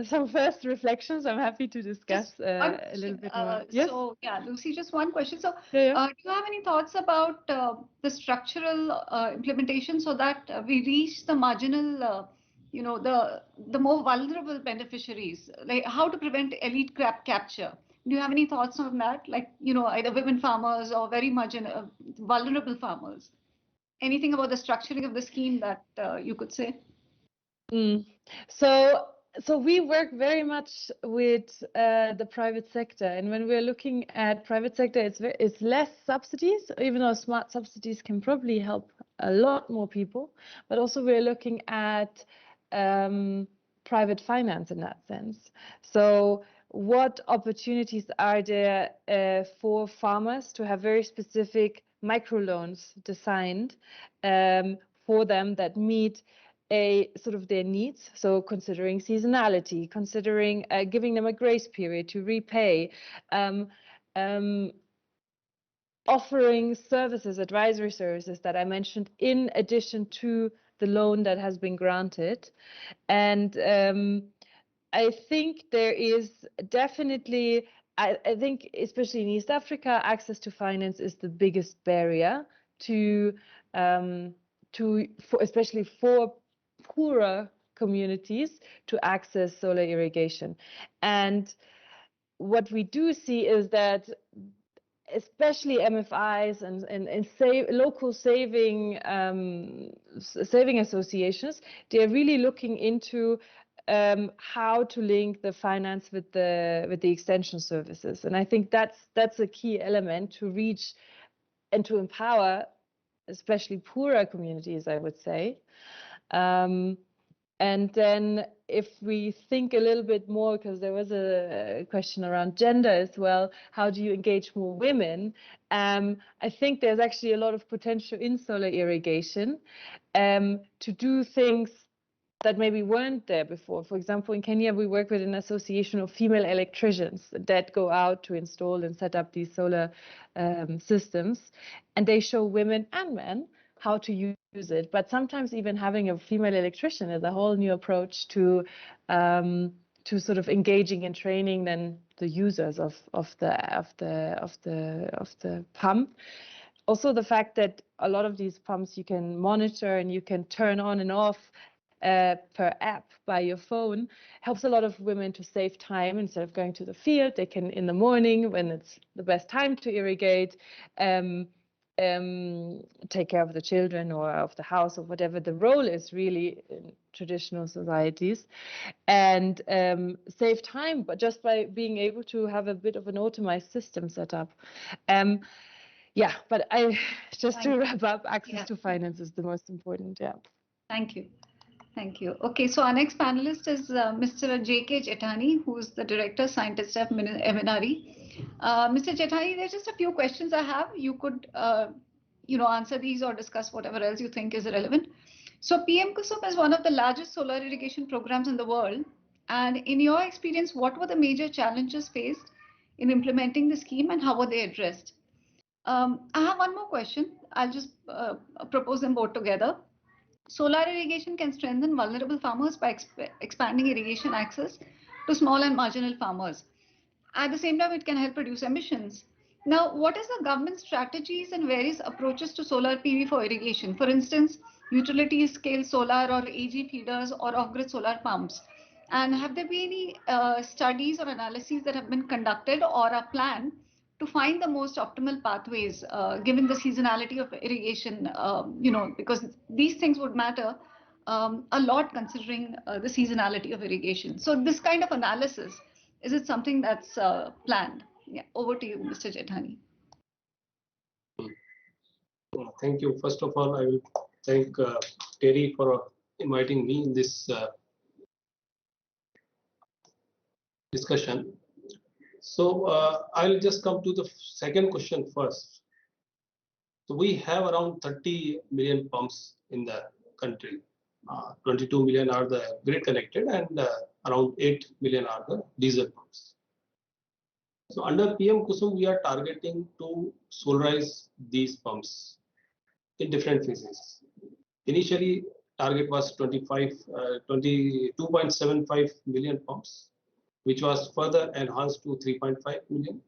some first reflections. I'm happy to discuss a little bit more. Yes? So yeah, Lucy, just one question. So yeah. Do you have any thoughts about the structural implementation so that we reach the marginal, the more vulnerable beneficiaries? Like how to prevent elite capture? Do you have any thoughts on that? Like, either women farmers or very vulnerable farmers? Anything about the structuring of the scheme that you could say? So we work very much with the private sector, and when we're looking at private sector, it's less subsidies, even though smart subsidies can probably help a lot more people, but also we're looking at private finance in that sense. So what opportunities are there for farmers to have very specific microloans designed for them that meet sort of their needs, so considering seasonality, considering giving them a grace period to repay, offering services, advisory services that I mentioned, in addition to the loan that has been granted. And I think there is definitely, I think especially in East Africa, access to finance is the biggest barrier especially for poorer communities to access solar irrigation. And what we do see is that especially MFIs and local saving associations, they're really looking into how to link the finance with the extension services. And I think that's a key element to reach and to empower especially poorer communities, I would say. And then if we think a little bit more, because there was a question around gender as well, how do you engage more women? I think there's actually a lot of potential in solar irrigation to do things that maybe weren't there before. For example, in Kenya, we work with an association of female electricians that go out to install and set up these solar systems, and they show women and men how to use it. But sometimes even having a female electrician is a whole new approach to sort of engaging and training then the users of the pump. Also, the fact that a lot of these pumps you can monitor and you can turn on and off per app by your phone helps a lot of women to save time. Instead of going to the field, they can, in the morning when it's the best time to irrigate, take care of the children or of the house or whatever the role is really in traditional societies, and save time, but just by being able to have a bit of an automized system set up. Yeah, but to wrap up, access to finance is the most important. Yeah. Thank you. Thank you. Okay, so our next panelist is Mr. J.K. Jethani, who is the Director Scientist at MNRE. Mr. Jethani, there's just a few questions I have. You could, answer these or discuss whatever else you think is relevant. So PM Kusum is one of the largest solar irrigation programs in the world. And in your experience, what were the major challenges faced in implementing the scheme and how were they addressed? I have one more question. I'll just propose them both together. Solar irrigation can strengthen vulnerable farmers by expanding irrigation access to small and marginal farmers. At the same time, it can help reduce emissions. Now, what is the government's strategies and various approaches to solar PV for irrigation? For instance, utility scale solar or AG feeders or off-grid solar pumps. And have there been any studies or analyses that have been conducted or are planned to find the most optimal pathways given the seasonality of irrigation, because these things would matter a lot considering the seasonality of irrigation. So this kind of analysis, is it something that's planned? Yeah, over to you, Mr. Jethani. Thank you. First of all, I will thank TERI for inviting me in this discussion. So I'll just come to the second question first. So we have around 30 million pumps in the country. 22 million are the grid connected and around 8 million are the diesel pumps. So under PM Kusum, we are targeting to solarize these pumps in different phases. Initially, target was 22.75 million pumps, which was further enhanced to 3.5 million.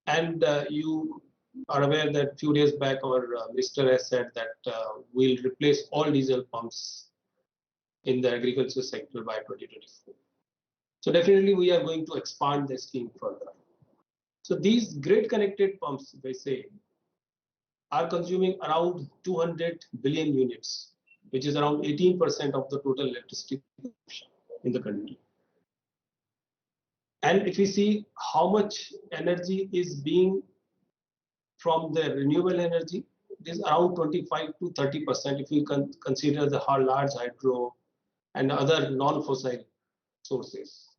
And you are aware that a few days back our minister has said that we'll replace all diesel pumps in the agriculture sector by 2024. So definitely we are going to expand the scheme further. So these grid connected pumps, they say, are consuming around 200 billion units, which is around 18% of the total electricity in the country. And if we see how much energy is being from the renewable energy, it is around 25 to 30% if you consider the large hydro and other non-fossil sources.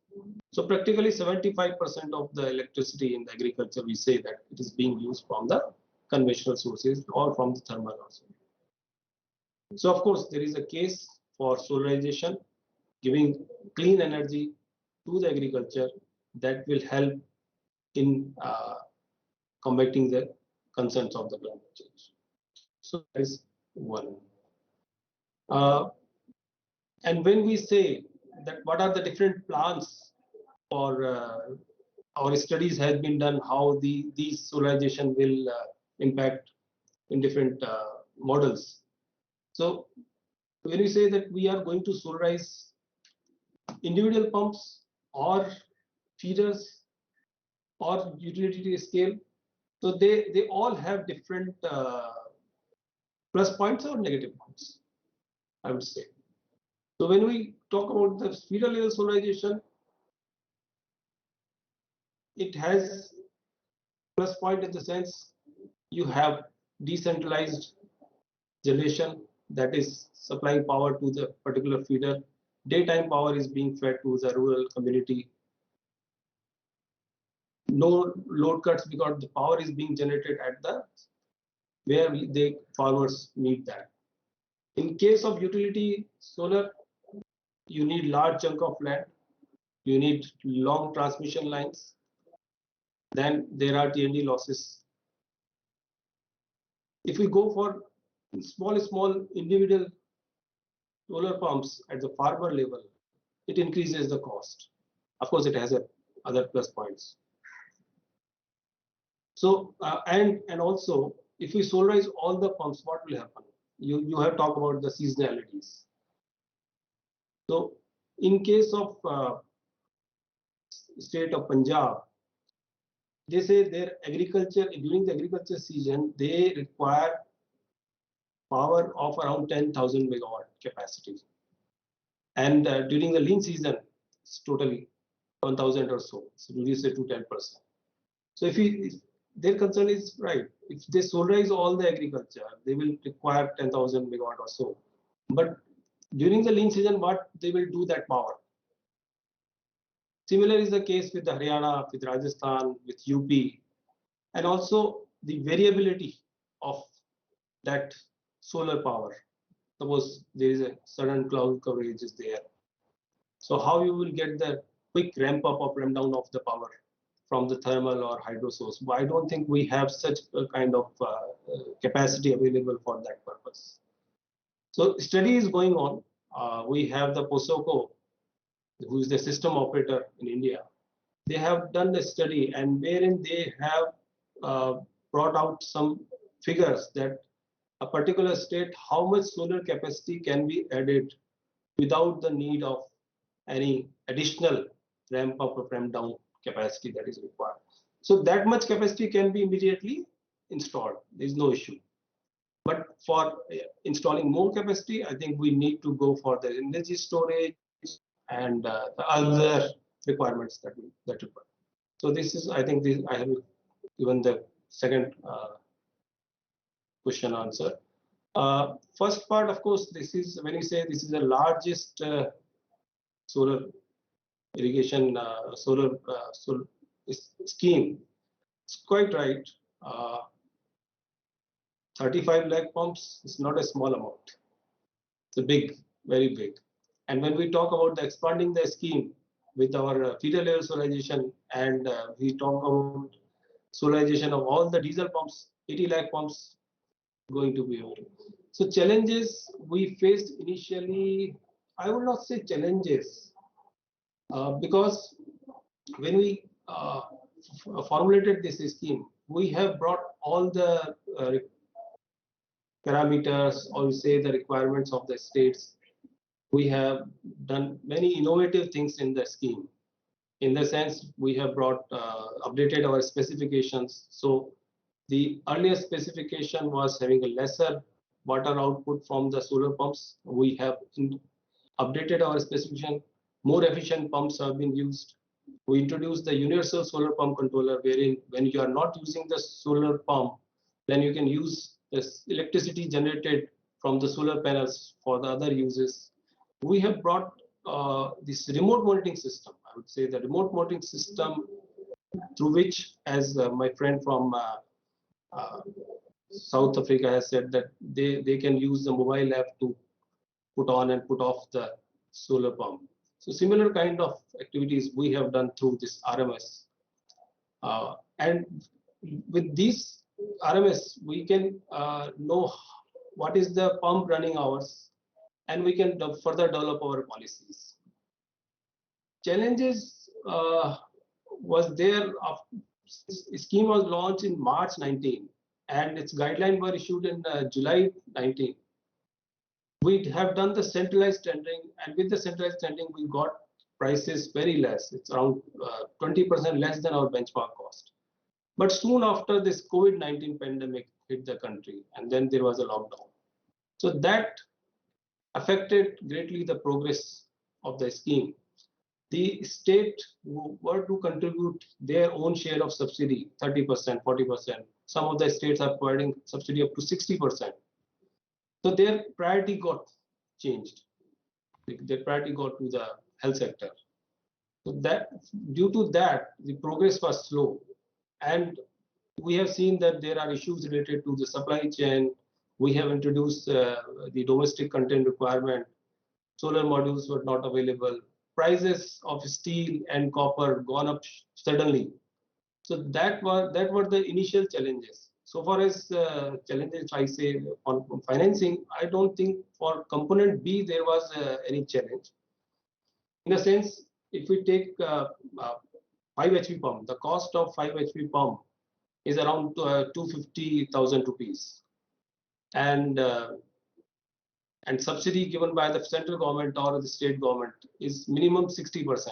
So practically 75% of the electricity in the agriculture, we say that it is being used from the conventional sources or from the thermal also. So of course, there is a case for solarization, giving clean energy to the agriculture that will help in combating the concerns of the climate change. So that is one. And when we say that what are the different plans for our studies has been done, how these solarization will impact in different models. So when we say that we are going to solarize individual pumps or feeders or utility scale, so they all have different plus points or negative points, I would say. So when we talk about the feeder level solarization, it has plus point in the sense you have decentralized generation that is supplying power to the particular feeder. Daytime power is being fed to the rural community. No load cuts because the power is being generated at the where the farmers need that. In case of utility solar, you need large chunk of land, you need long transmission lines, then there are T&D losses. If we go for small individual solar pumps at the farmer level, it increases the cost. Of course, it has other plus points. So and also, if we solarize all the pumps, what will happen? You have talked about the seasonalities. So in case of state of Punjab, they say their agriculture, during the agriculture season, they require power of around 10,000 megawatt capacity. And during the lean season, it's totally 1,000 or so. So reduce it to 10%. So if their concern is right, if they solarize all the agriculture, they will require 10,000 megawatt or so. But during the lean season, what they will do that power? Similar is the case with the Haryana, with Rajasthan, with UP, and also the variability of that solar power. Suppose there is a sudden cloud coverage is there. So how you will get the quick ramp down of the power from the thermal or hydro source? I don't think we have such a kind of capacity available for that purpose. So study is going on. We have the POSOCO, who is the system operator in India. They have done a study and wherein they have brought out some figures that a particular state, how much solar capacity can be added without the need of any additional ramp up or ramp down capacity that is required. So that much capacity can be immediately installed. There is no issue. But for installing more capacity, I think we need to go for the energy storage and the other requirements that require. So this is, I think, I have given the second question answer. First part, of course, this is when you say this is the largest solar irrigation solar scheme. It's quite right. 35 lakh pumps is not a small amount. It's a big, very big. And when we talk about expanding the scheme with our feeder layer solarization, and we talk about solarization of all the diesel pumps, 80 lakh pumps going to be over. So challenges we faced initially, I would not say challenges, because when we formulated this scheme, we have brought all the parameters, or say the requirements of the states. We have done many innovative things in the scheme. In the sense, we have brought updated our specifications. So the earlier specification was having a lesser water output from the solar pumps. We have updated our specification. More efficient pumps have been used. We introduced the universal solar pump controller, wherein when you are not using the solar pump, then you can use this electricity generated from the solar panels for the other uses. We have brought this remote monitoring system. I would say the remote monitoring system through which, as my friend from South Africa has said, that they can use the mobile app to put on and put off the solar pump. So similar kind of activities we have done through this RMS. And with these RMS, we can know what is the pump running hours, and we can further develop our policies. Challenges was there. Scheme was launched in March 19, and its guidelines were issued in July 19. We have done the centralized tendering, and with the centralized tendering, we got prices very less. It's around 20% less than our benchmark cost. But soon after this COVID-19 pandemic hit the country, and then there was a lockdown. So that affected greatly the progress of the scheme. The state were to contribute their own share of subsidy, 30%, 40%. Some of the states are providing subsidy up to 60%. So their priority got changed. Their priority got to the health sector. So that due to that, the progress was slow. And we have seen that there are issues related to the supply chain. We have introduced the domestic content requirement. Solar modules were not available. Prices of steel and copper gone up suddenly. So that were the initial challenges. So far as challenges, I say on financing, I don't think for component B there was any challenge. In a sense, if we take 5 HP pump, the cost of 5 HP pump is around 250,000 rupees, and subsidy given by the central government or the state government is minimum 60%.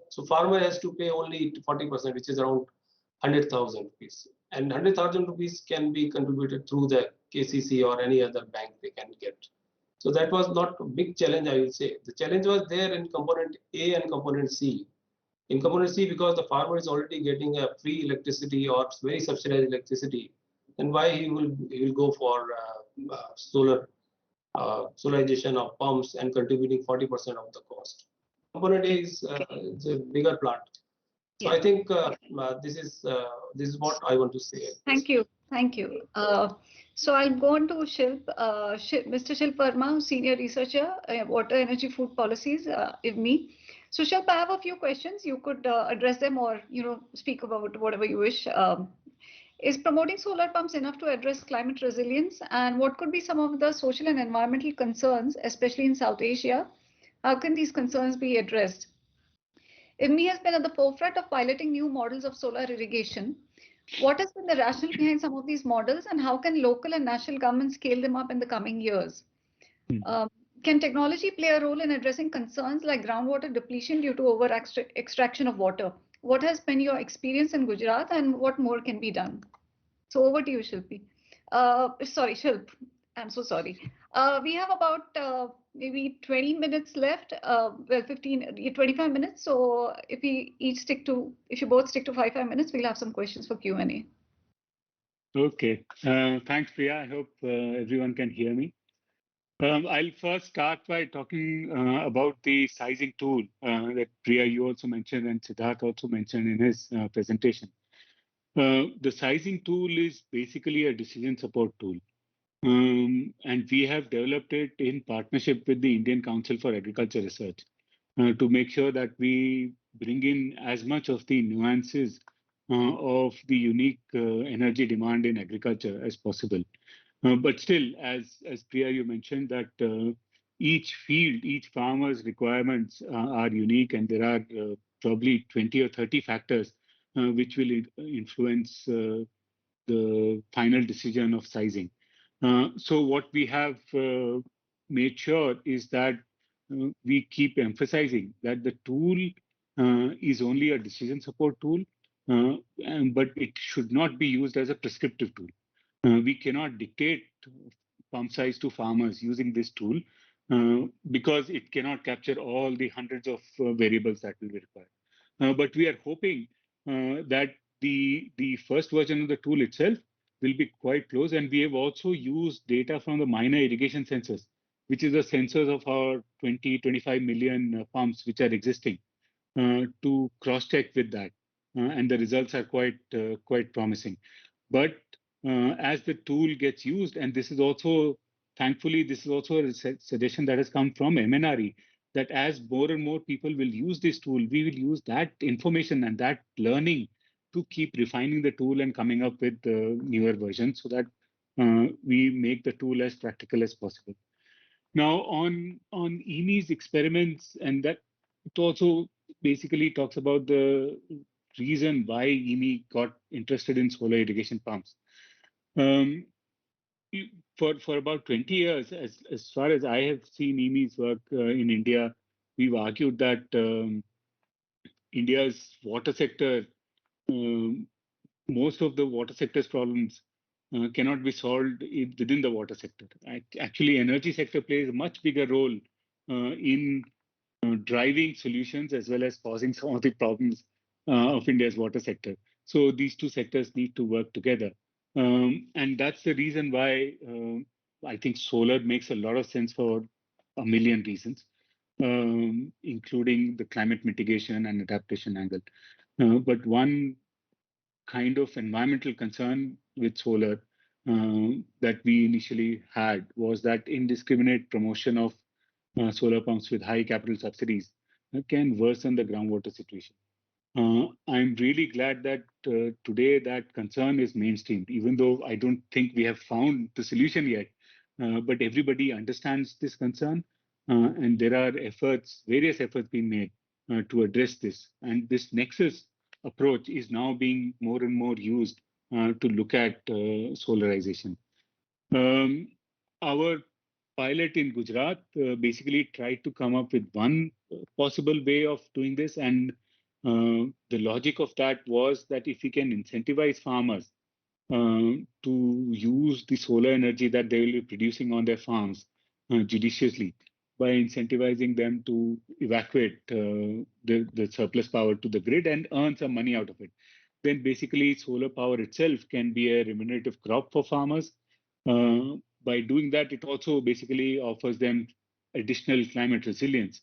So farmer has to pay only 40%, which is around 100,000 rupees. And 100,000 rupees can be contributed through the KCC or any other bank they can get. So that was not a big challenge, I will say. The challenge was there in component A and component C. In component C, because the farmer is already getting a free electricity or very subsidized electricity, then why he will go for solarization of pumps and contributing 40% of the cost. Component A is a bigger plant. So I think this is what I want to say. Thank you. So I'll go on to Mr. Shilp Verma, Senior Researcher, Water, Energy, Food Policies, IWMI. So Shilp, I have a few questions. You could address them or speak about whatever you wish. Is promoting solar pumps enough to address climate resilience? And what could be some of the social and environmental concerns, especially in South Asia? How can these concerns be addressed? IWMI has been at the forefront of piloting new models of solar irrigation. What has been the rationale behind some of these models, and how can local and national governments scale them up in the coming years? Can technology play a role in addressing concerns like groundwater depletion due to over extraction of water? What has been your experience in Gujarat, and what more can be done? So over to you, Shilpi. Shilp. I'm so sorry. We have about maybe 20 minutes left. 25 minutes. So if you both stick to 5 minutes, we'll have some questions for Q&A. Okay. Thanks, Priya. I hope everyone can hear me. I'll first start by talking about the sizing tool that Priya, you also mentioned, and Siddharth also mentioned in his presentation. The sizing tool is basically a decision support tool. And we have developed it in partnership with the Indian Council for Agriculture Research to make sure that we bring in as much of the nuances of the unique energy demand in agriculture as possible. But still, as Priya, you mentioned that each field, each farmer's requirements are unique, and there are probably 20 or 30 factors which will influence the final decision of sizing. So what we have made sure is that we keep emphasizing that the tool is only a decision support tool, but it should not be used as a prescriptive tool. We cannot dictate pump size to farmers using this tool because it cannot capture all the hundreds of variables that will be required. But we are hoping that the first version of the tool itself will be quite close, and we have also used data from the minor irrigation sensors, which is the sensors of our 25 million pumps which are existing, to cross-check with that, and the results are quite promising. But as the tool gets used, and this is also, thankfully, this is also a suggestion that has come from MNRE, that as more and more people will use this tool, we will use that information and that learning to keep refining the tool and coming up with newer versions so that we make the tool as practical as possible. Now, on IIMI's experiments, and that it also basically talks about the reason why IIMI got interested in solar irrigation pumps. For about 20 years, as far as I have seen IIMI's work in India, we've argued that India's water sector, most of the water sector's problems cannot be solved within the water sector. Actually, energy sector plays a much bigger role in driving solutions as well as causing some of the problems of India's water sector. So these two sectors need to work together. And that's the reason why I think solar makes a lot of sense for a million reasons, including the climate mitigation and adaptation angle. But one kind of environmental concern with solar that we initially had was that indiscriminate promotion of solar pumps with high capital subsidies can worsen the groundwater situation. I'm really glad that today that concern is mainstreamed, even though I don't think we have found the solution yet. But everybody understands this concern, and there are various efforts being made to address this. And this nexus approach is now being more and more used to look at solarization. Our pilot in Gujarat basically tried to come up with one possible way of doing this, and The logic of that was that if we can incentivize farmers to use the solar energy that they will be producing on their farms judiciously by incentivizing them to evacuate the surplus power to the grid and earn some money out of it, then basically solar power itself can be a remunerative crop for farmers. By doing that, it also basically offers them additional climate resilience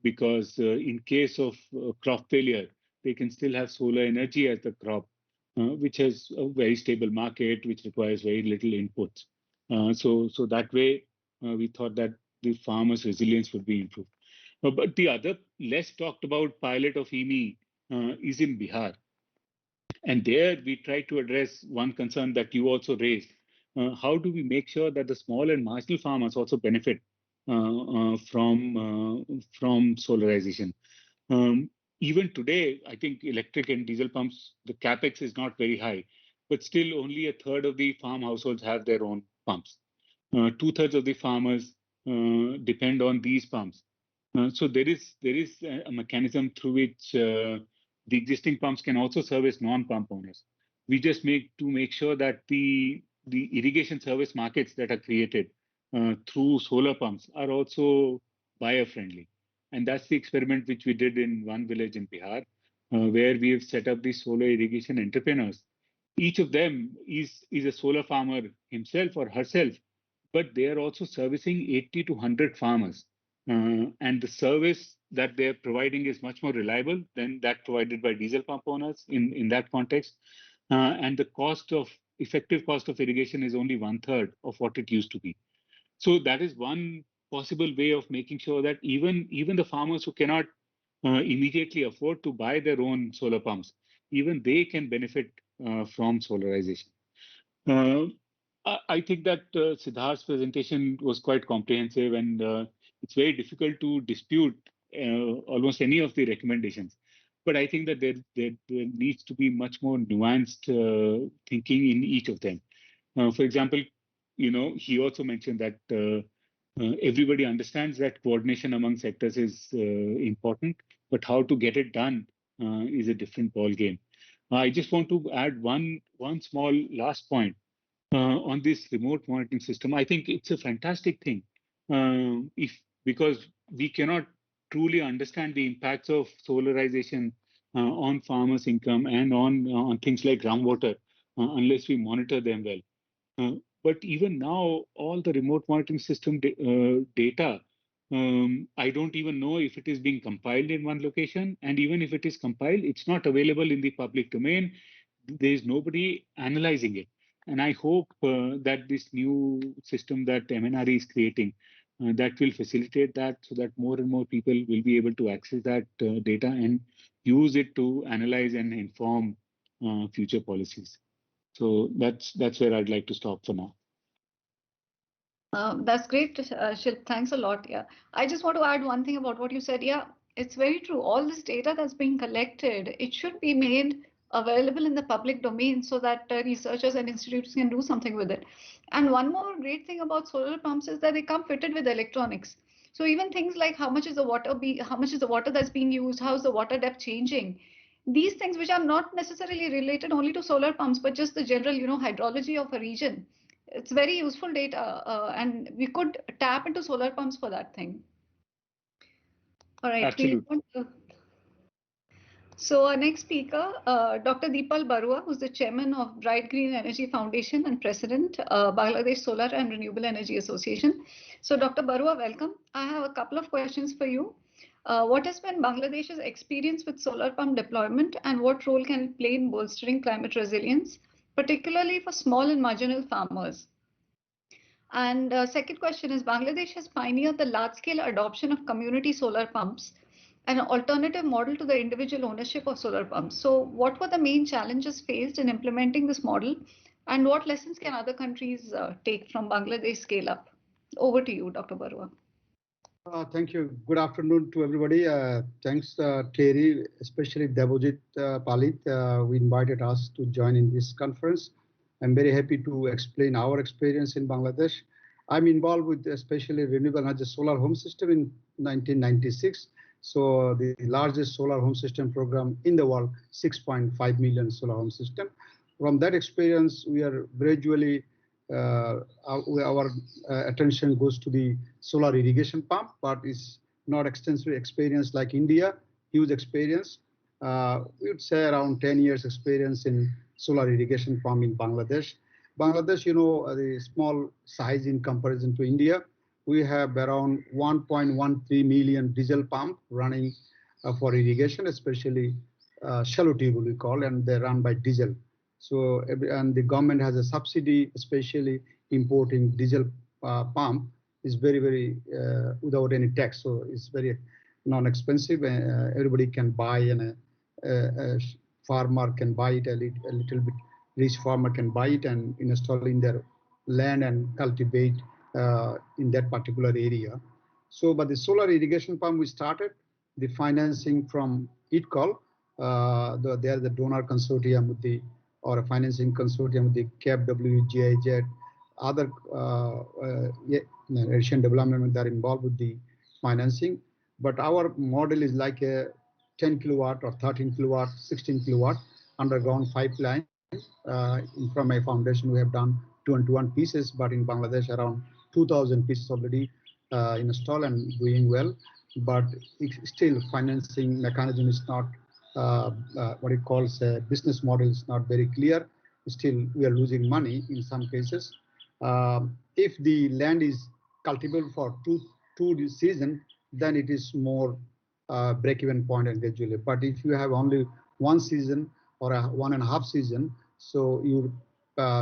because in case of crop failure, they can still have solar energy as the crop, which has a very stable market, which requires very little inputs. So that way, we thought that the farmers' resilience would be improved. But the other less talked about pilot of EME is in Bihar. And there we try to address one concern that you also raised. How do we make sure that the small and marginal farmers also benefit from solarization? Even today, I think electric and diesel pumps, the capex is not very high, but still only a third of the farm households have their own pumps. 2/3 of the farmers depend on these pumps. So there is a mechanism through which the existing pumps can also service non-pump owners. We just make sure that the irrigation service markets that are created through solar pumps are also buyer-friendly. And that's the experiment which we did in one village in Bihar, where we have set up these solar irrigation entrepreneurs. Each of them is a solar farmer himself or herself, but they are also servicing 80 to 100 farmers. And the service that they're providing is much more reliable than that provided by diesel pump owners in that context. And the effective cost of irrigation is only 1/3 of what it used to be. So that is one possible way of making sure that even the farmers who cannot immediately afford to buy their own solar pumps, even they can benefit from solarization. I think that Siddharth's presentation was quite comprehensive, and it's very difficult to dispute almost any of the recommendations. But I think that there needs to be much more nuanced thinking in each of them. For example, he also mentioned that everybody understands that coordination among sectors is important, but how to get it done is a different ball game. I just want to add one small last point on this remote monitoring system. I think it's a fantastic thing because we cannot truly understand the impacts of solarization on farmers' income and on things like groundwater unless we monitor them well. But even now, all the remote monitoring system data, I don't even know if it is being compiled in one location. And even if it is compiled, it's not available in the public domain. There is nobody analyzing it. And I hope that this new system that MNRE is creating, that will facilitate that so that more and more people will be able to access that data and use it to analyze and inform future policies. So that's where I'd like to stop for now. That's great, Shilp. Thanks a lot. Yeah, I just want to add one thing about what you said. Yeah, it's very true. All this data that's being collected, it should be made available in the public domain so that researchers and institutes can do something with it. And one more great thing about solar pumps is that they come fitted with electronics. So even things like how much is the water that's being used, how is the water depth changing, these things which are not necessarily related only to solar pumps, but just the general, hydrology of a region. It's very useful data, and we could tap into solar pumps for that thing. All right. Absolutely. So our next speaker, Dr. Deepal Barua, who's the chairman of Bright Green Energy Foundation and president, Bangladesh Solar and Renewable Energy Association. So Dr. Barua, welcome. I have a couple of questions for you. What has been Bangladesh's experience with solar pump deployment, and what role can it play in bolstering climate resilience, particularly for small and marginal farmers? And second question is, Bangladesh has pioneered the large-scale adoption of community solar pumps, an alternative model to the individual ownership of solar pumps. So what were the main challenges faced in implementing this model, and what lessons can other countries take from Bangladesh scale-up? Over to you, Dr. Barua. Thank you. Good afternoon to everybody. Thanks, TERI, especially Devojit Palit, who invited us to join in this conference. I'm very happy to explain our experience in Bangladesh. I'm involved with especially renewable energy solar home system in 1996. So the largest solar home system program in the world, 6.5 million solar home system. From that experience, we are gradually, our attention goes to the solar irrigation pump, but it's not extensive experience like India, huge experience. We would say around 10 years experience in solar irrigation pump in Bangladesh. Bangladesh, the small size in comparison to India. We have around 1.13 million diesel pump running for irrigation, especially shallow tube we call, and they run by diesel. So, and the government has a subsidy, especially importing diesel pump is very without any tax. So it's very non-expensive. Everybody can buy, and a farmer can buy it, a little bit rich farmer can buy it and install in their land and cultivate in that particular area. So, but the solar irrigation pump we started the financing from ITCOL. They are the donor consortium with the, or a financing consortium with the KfW, GIZ, other Asian development that are involved with the financing. But our model is like a 10 kilowatt or 13 kilowatt, 16 kilowatt underground pipeline. From my foundation, we have done 201 pieces, but in Bangladesh, around 2,000 pieces already installed and doing well. But still, financing mechanism is not what it calls a business model is not very clear. Still, we are losing money in some cases. If the land is cultivable for two seasons, then it is more break-even point and gradually. But if you have only one season or a 1.5 season, so your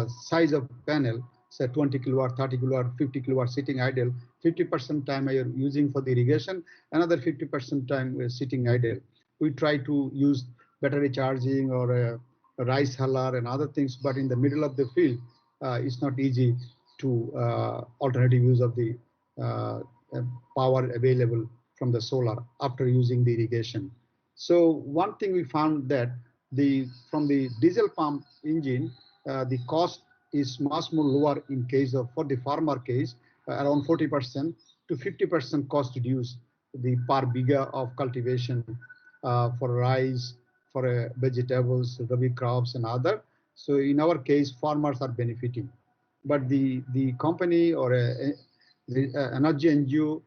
size of panel, say 20 kilowatt, 30 kilowatt, 50 kilowatt sitting idle, 50% time you're using for the irrigation, another 50% time we're sitting idle. We try to use battery charging or a rice huller and other things, but in the middle of the field, it's not easy to alternative use of the power available from the solar after using the irrigation. So one thing we found that from the diesel pump engine, the cost is much more lower in case of, for the farmer case, around 40% to 50% cost reduced the per biga of cultivation for rice, for vegetables, rabi crops and other. So in our case, farmers are benefiting. But the company or the energy NGO,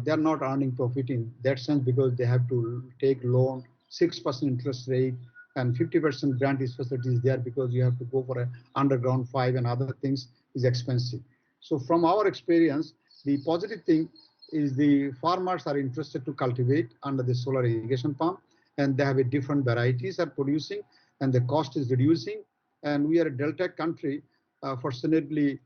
they are not earning profit in that sense because they have to take loan, 6% interest rate, and 50% grant is facilities there because you have to go for an underground 5 and other things is expensive. So from our experience, the positive thing is the farmers are interested to cultivate under the solar irrigation pump, and they have a different varieties are producing, and the cost is reducing. And we are a delta country. Fortunately,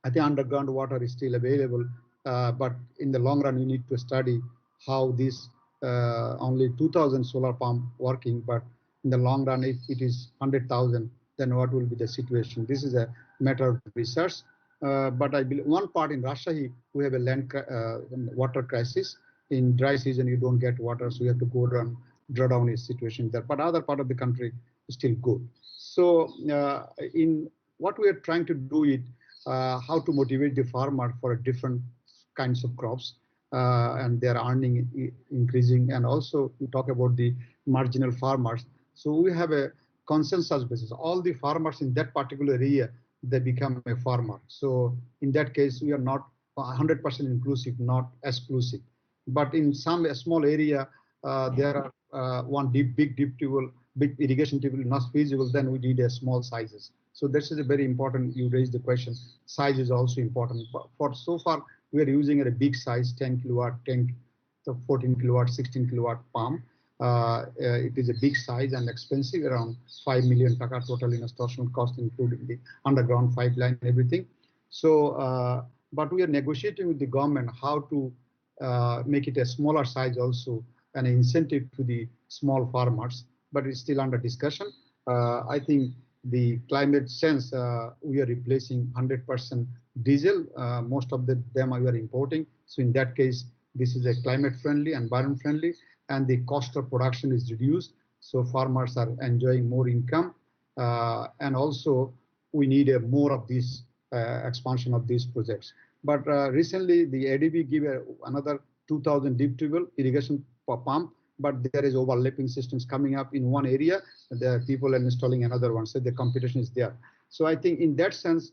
I think underground water is still available, but in the long run, you need to study how this only 2,000 solar pump working, but in the long run, if it is 100,000, then what will be the situation? This is a matter of research. But I believe one part in Rajshahi, we have a water crisis. In dry season, you don't get water, so you have to go down, draw down a situation there. But other part of the country is still good. So in what we are trying to do is how to motivate the farmer for different kinds of crops, and their earning increasing. And also we talk about the marginal farmers. So we have a consensus basis. All the farmers in that particular area, they become a farmer. So in that case, we are not 100% inclusive, not exclusive. But in some small area, there are one big irrigation tube not feasible, then we need a small sizes. So this is a very important, you raised the question, size is also important. For so far, we are using a big size, 10 kilowatt, 14 kilowatt, 16 kilowatt pump. It is a big size and expensive, around 5 million taka total installation cost, including the underground pipeline and everything. So, but we are negotiating with the government how to make it a smaller size also, an incentive to the small farmers, but it's still under discussion. I think the climate sense, we are replacing 100% diesel. Most of them we are importing. So in that case, this is a climate friendly, environment friendly, and the cost of production is reduced. So farmers are enjoying more income. And also we need more of this expansion of these projects. But recently the ADB gave another 2,000 deep tube irrigation pump, but there is overlapping systems coming up in one area. The people are installing another one, so the competition is there. So I think in that sense,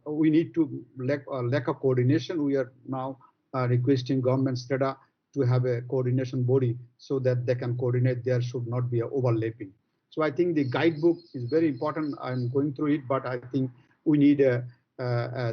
we need to lack of coordination. We are now requesting government STRATA to have a coordination body so that they can coordinate. There should not be overlapping. So I think the guidebook is very important. I'm going through it, but I think we need a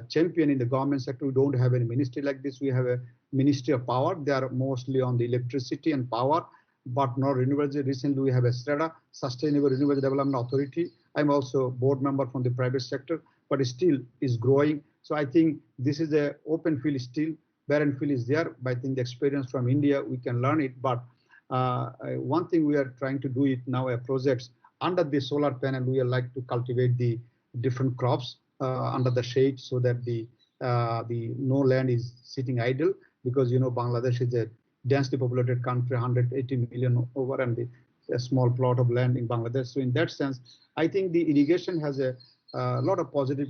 champion in the government sector. We don't have any ministry like this. We have a Ministry of Power. They are mostly on the electricity and power, but not renewable. Recently, we have a STRATA, Sustainable Renewable Development Authority. I'm also board member from the private sector, but it still is growing. So I think this is an open field still. Barren field is there, but I think the experience from India, we can learn it. But one thing we are trying to do it now, projects under the solar panel, we are like to cultivate the different crops under the shade so that the no land is sitting idle, because Bangladesh is a densely populated country, 180 million over, and a small plot of land in Bangladesh. So in that sense, I think the irrigation has a lot of positive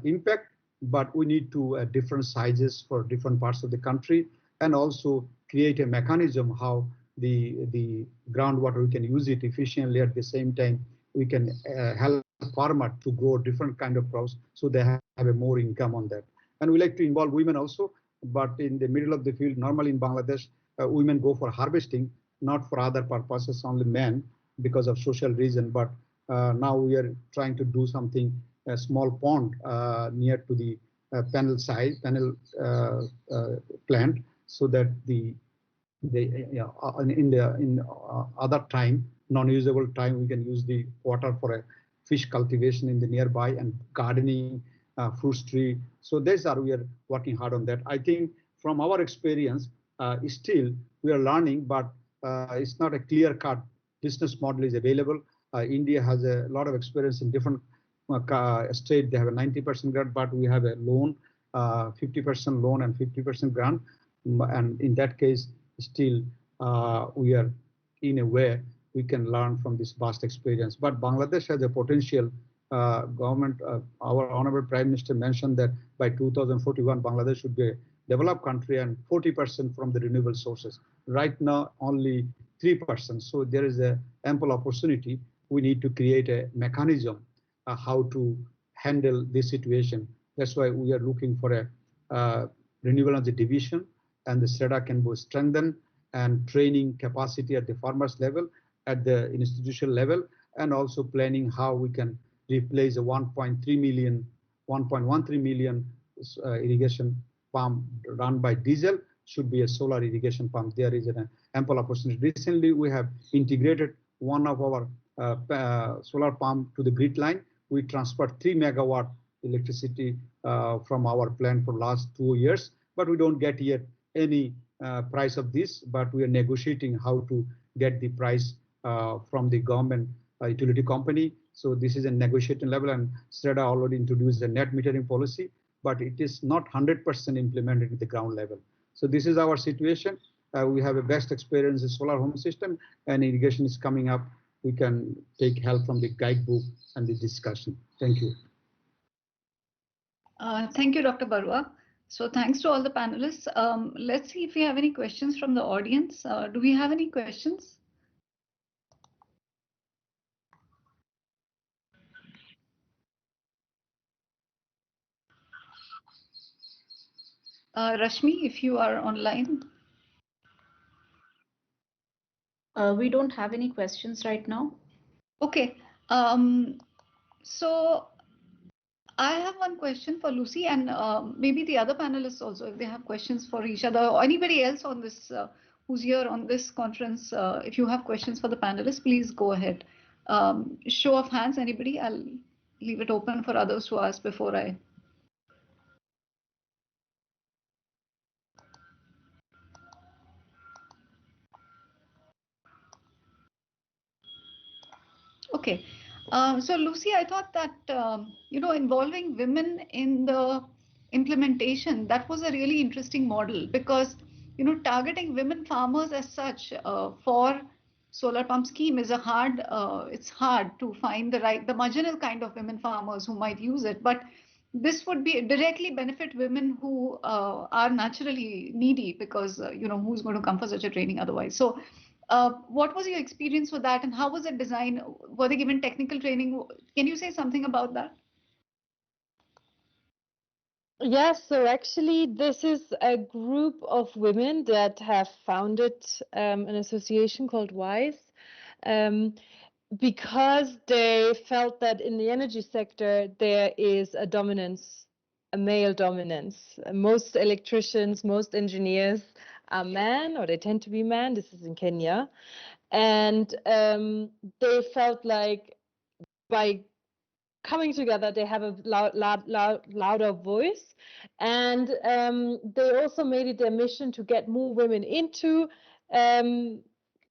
impact, but we need to different sizes for different parts of the country, and also create a mechanism how the groundwater, we can use it efficiently. At the same time, we can help farmer to grow different kind of crops so they have a more income on that. And we like to involve women also, but in the middle of the field, normally in Bangladesh, women go for harvesting, not for other purposes, only men, because of social reason. But now we are trying to do something, a small pond near to the panel plant, so that in other time, non-usable time, we can use the water for a fish cultivation in the nearby, and gardening, fruits tree. So we are working hard on that. I think from our experience, still we are learning, but it's not a clear-cut business model is available. India has a lot of experience in different states. They have a 90% grant, but we have a loan, 50% loan and 50% grant. And in that case, still we are, in a way, we can learn from this vast experience. But Bangladesh has a potential. Government, our Honorable Prime Minister mentioned that by 2041, Bangladesh should be a developed country and 40% from the renewable sources. Right now, only 3%. So there is a ample opportunity. We need to create a mechanism how to handle this situation. That's why we are looking for a renewable energy division, and the STRATA can be strengthened, and training capacity at the farmers level, at the institutional level, and also planning how we can replace a 1.13 million irrigation pump run by diesel should be a solar irrigation pump. There is an ample opportunity. Recently, we have integrated one of our solar pump to the grid line. We transferred 3 megawatt electricity from our plant for last 2 years, but we don't get yet any price of this, but we are negotiating how to get the price from the government utility company. So this is a negotiating level, and STRATA already introduced the net metering policy, but it is not 100% implemented at the ground level. So this is our situation. We have a best experience in solar home system, and irrigation is coming up. We can take help from the guidebook and the discussion. Thank you. Thank you, Dr. Barua. So thanks to all the panelists. Let's see if we have any questions from the audience. Do we have any questions? Rashmi, if you are online. We don't have any questions right now. Okay. So I have one question for Lucy, and maybe the other panelists also, if they have questions for each other, or anybody else on this who's here on this conference. If you have questions for the panelists, please go ahead. Show of hands, anybody? I'll leave it open for others to ask before I. Okay. So Lucy, I thought that, involving women in the implementation, that was a really interesting model, because, targeting women farmers as such for solar pump scheme is it's hard to find the marginal kind of women farmers who might use it. But this would be directly benefit women who are naturally needy because, who's going to come for such a training otherwise? So what was your experience with that and how was it designed? Were they given technical training? Can you say something about that? Yes, so actually, this is a group of women that have founded an association called WISE because they felt that in the energy sector there is a dominance, a male dominance. Most electricians, most engineers are men, or they tend to be men. This is in Kenya. And they felt like by coming together, they have a louder voice, and they also made it their mission to get more women into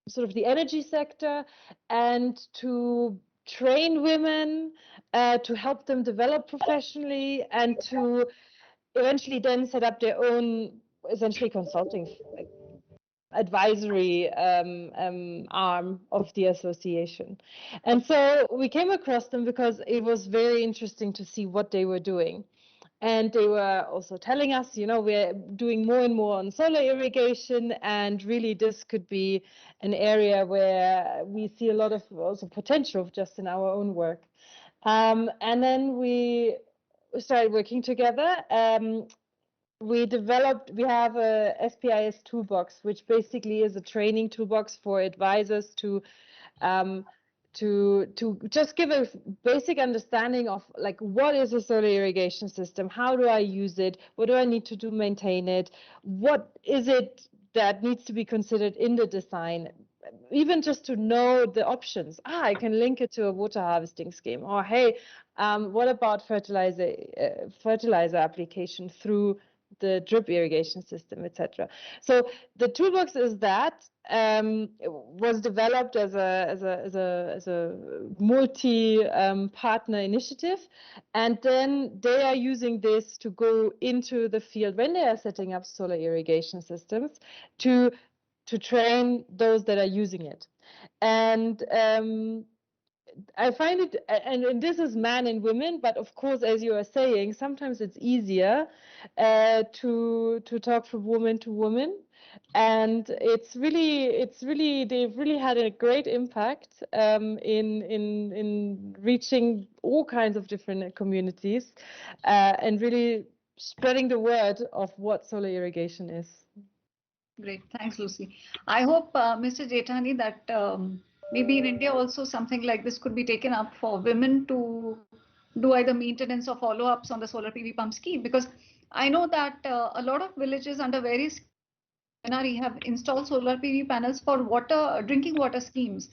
sort of the energy sector and to train women, to help them develop professionally, and to eventually then set up their own, essentially consulting, advisory arm of the association. And so we came across them because it was very interesting to see what they were doing. And they were also telling us, we're doing more and more on solar irrigation, and really this could be an area where we see a lot of also potential just in our own work. And then we started working together. We have a SPIS toolbox, which basically is a training toolbox for advisors to just give a basic understanding of like, what is a solar irrigation system? How do I use it? What do I need to do to maintain it? What is it that needs to be considered in the design? Even just to know the options. I can link it to a water harvesting scheme. Or hey, what about fertilizer application through the drip irrigation system, etc. So the toolbox is that was developed as a multi-partner initiative, and then they are using this to go into the field when they are setting up solar irrigation systems to train those that are using it. And I find it, and this is men and women, but of course, as you are saying, sometimes it's easier to talk from woman to woman, and they've really had a great impact in reaching all kinds of different communities and really spreading the word of what solar irrigation is. Great, thanks, Lucy. I hope, Mr. Jetani, that maybe in India also something like this could be taken up for women to do either maintenance or follow-ups on the solar PV pump scheme, because I know that a lot of villages under various MNRE have installed solar PV panels for drinking water schemes,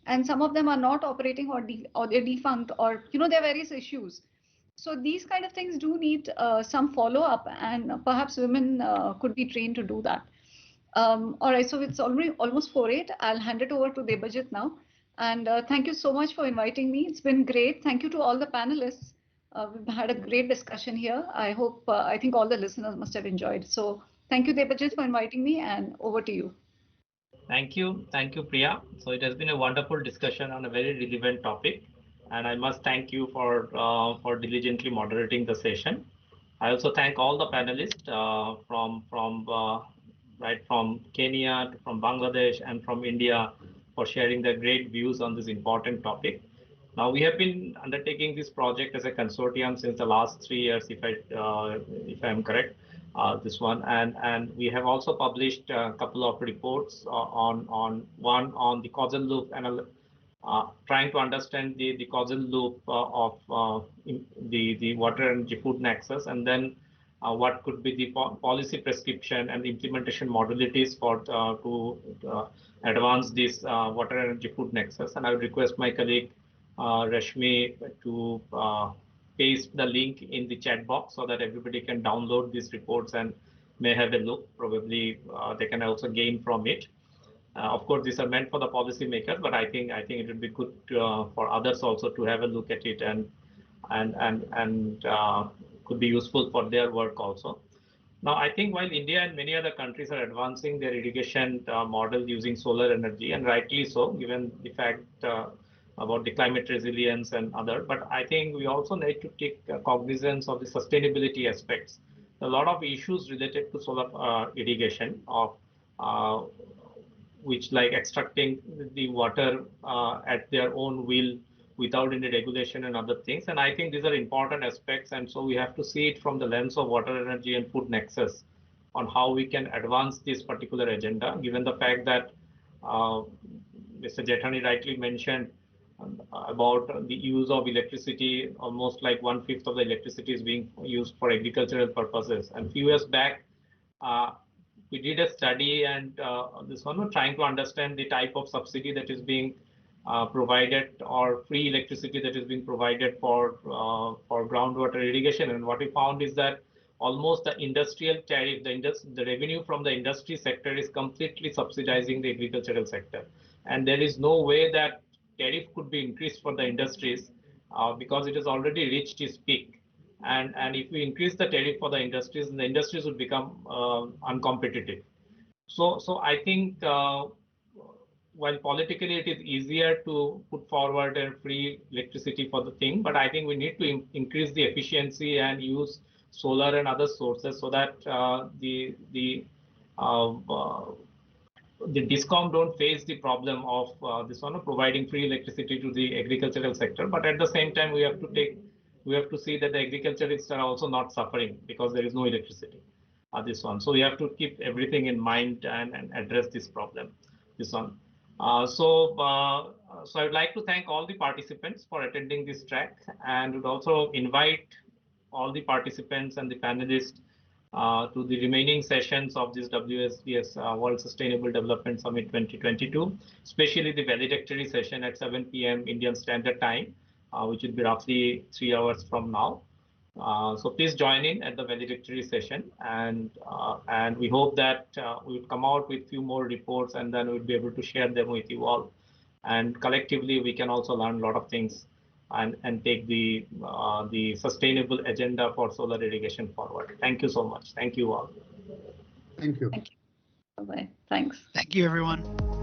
and some of them are not operating or they're defunct, or there are various issues. So these kind of things do need some follow-up, and perhaps women could be trained to do that. All right, so it's already almost 4:08. I'll hand it over to Debajit now. And thank you so much for inviting me. It's been great. Thank you to all the panelists. We've had a great discussion here. I think all the listeners must have enjoyed. So thank you, Debajit, for inviting me, and over to you. Thank you, Priya. So it has been a wonderful discussion on a very relevant topic, and I must thank you for diligently moderating the session. I also thank all the panelists right from Kenya, from Bangladesh, and from India for sharing their great views on this important topic. Now, we have been undertaking this project as a consortium since the last 3 years, if I am correct, this one, and we have also published a couple of reports on the causal loop and trying to understand the causal loop of the water energy food nexus, and then what could be the policy prescription and implementation modalities for to advance this water energy food nexus. And I would request my colleague Rashmi to paste the link in the chat box so that everybody can download these reports and may have a look. Probably they can also gain from it. Of course, these are meant for the policymakers, but I think it would be good for others also to have a look at it and could be useful for their work also. Now, I think while India and many other countries are advancing their irrigation model using solar energy, and rightly so, given the fact about the climate resilience and other. But I think we also need to take cognizance of the sustainability aspects. A lot of issues related to solar irrigation of which like extracting the water at their own will without any regulation and other things. And I think these are important aspects. And so we have to see it from the lens of water, energy and food nexus on how we can advance this particular agenda, given the fact that Mr. Jethani rightly mentioned about the use of electricity. Almost like 1/5 of the electricity is being used for agricultural purposes. And a few years back, we did a study, and this one was trying to understand the type of subsidy that is being provided, or free electricity that is being provided for groundwater irrigation. And what we found is that almost the industrial tariff, the revenue from the industry sector is completely subsidizing the agricultural sector. And there is no way that tariff could be increased for the industries because it has already reached its peak. And if we increase the tariff for the industries would become uncompetitive. So I think while politically it is easier to put forward a free electricity for the thing, but I think we need to increase the efficiency and use solar and other sources so that the DISCOM don't face the problem of this one of providing free electricity to the agricultural sector. But at the same time, we have to see that the agriculturists are also not suffering because there is no electricity. This one, so we have to keep everything in mind and address this problem. This one. So I would like to thank all the participants for attending this track, and would also invite all the participants and the panelists to the remaining sessions of this WSDS World Sustainable Development Summit 2022, especially the valedictory session at 7 p.m. Indian Standard Time, which will be roughly 3 hours from now. So please join in at the valedictory session, and we hope that we will come out with few more reports, and then we'll be able to share them with you all. And collectively, we can also learn a lot of things and take the sustainable agenda for solar irrigation forward. Thank you so much. Thank you all. Thank you. Thank you. Bye-bye. Thanks. Thank you, everyone.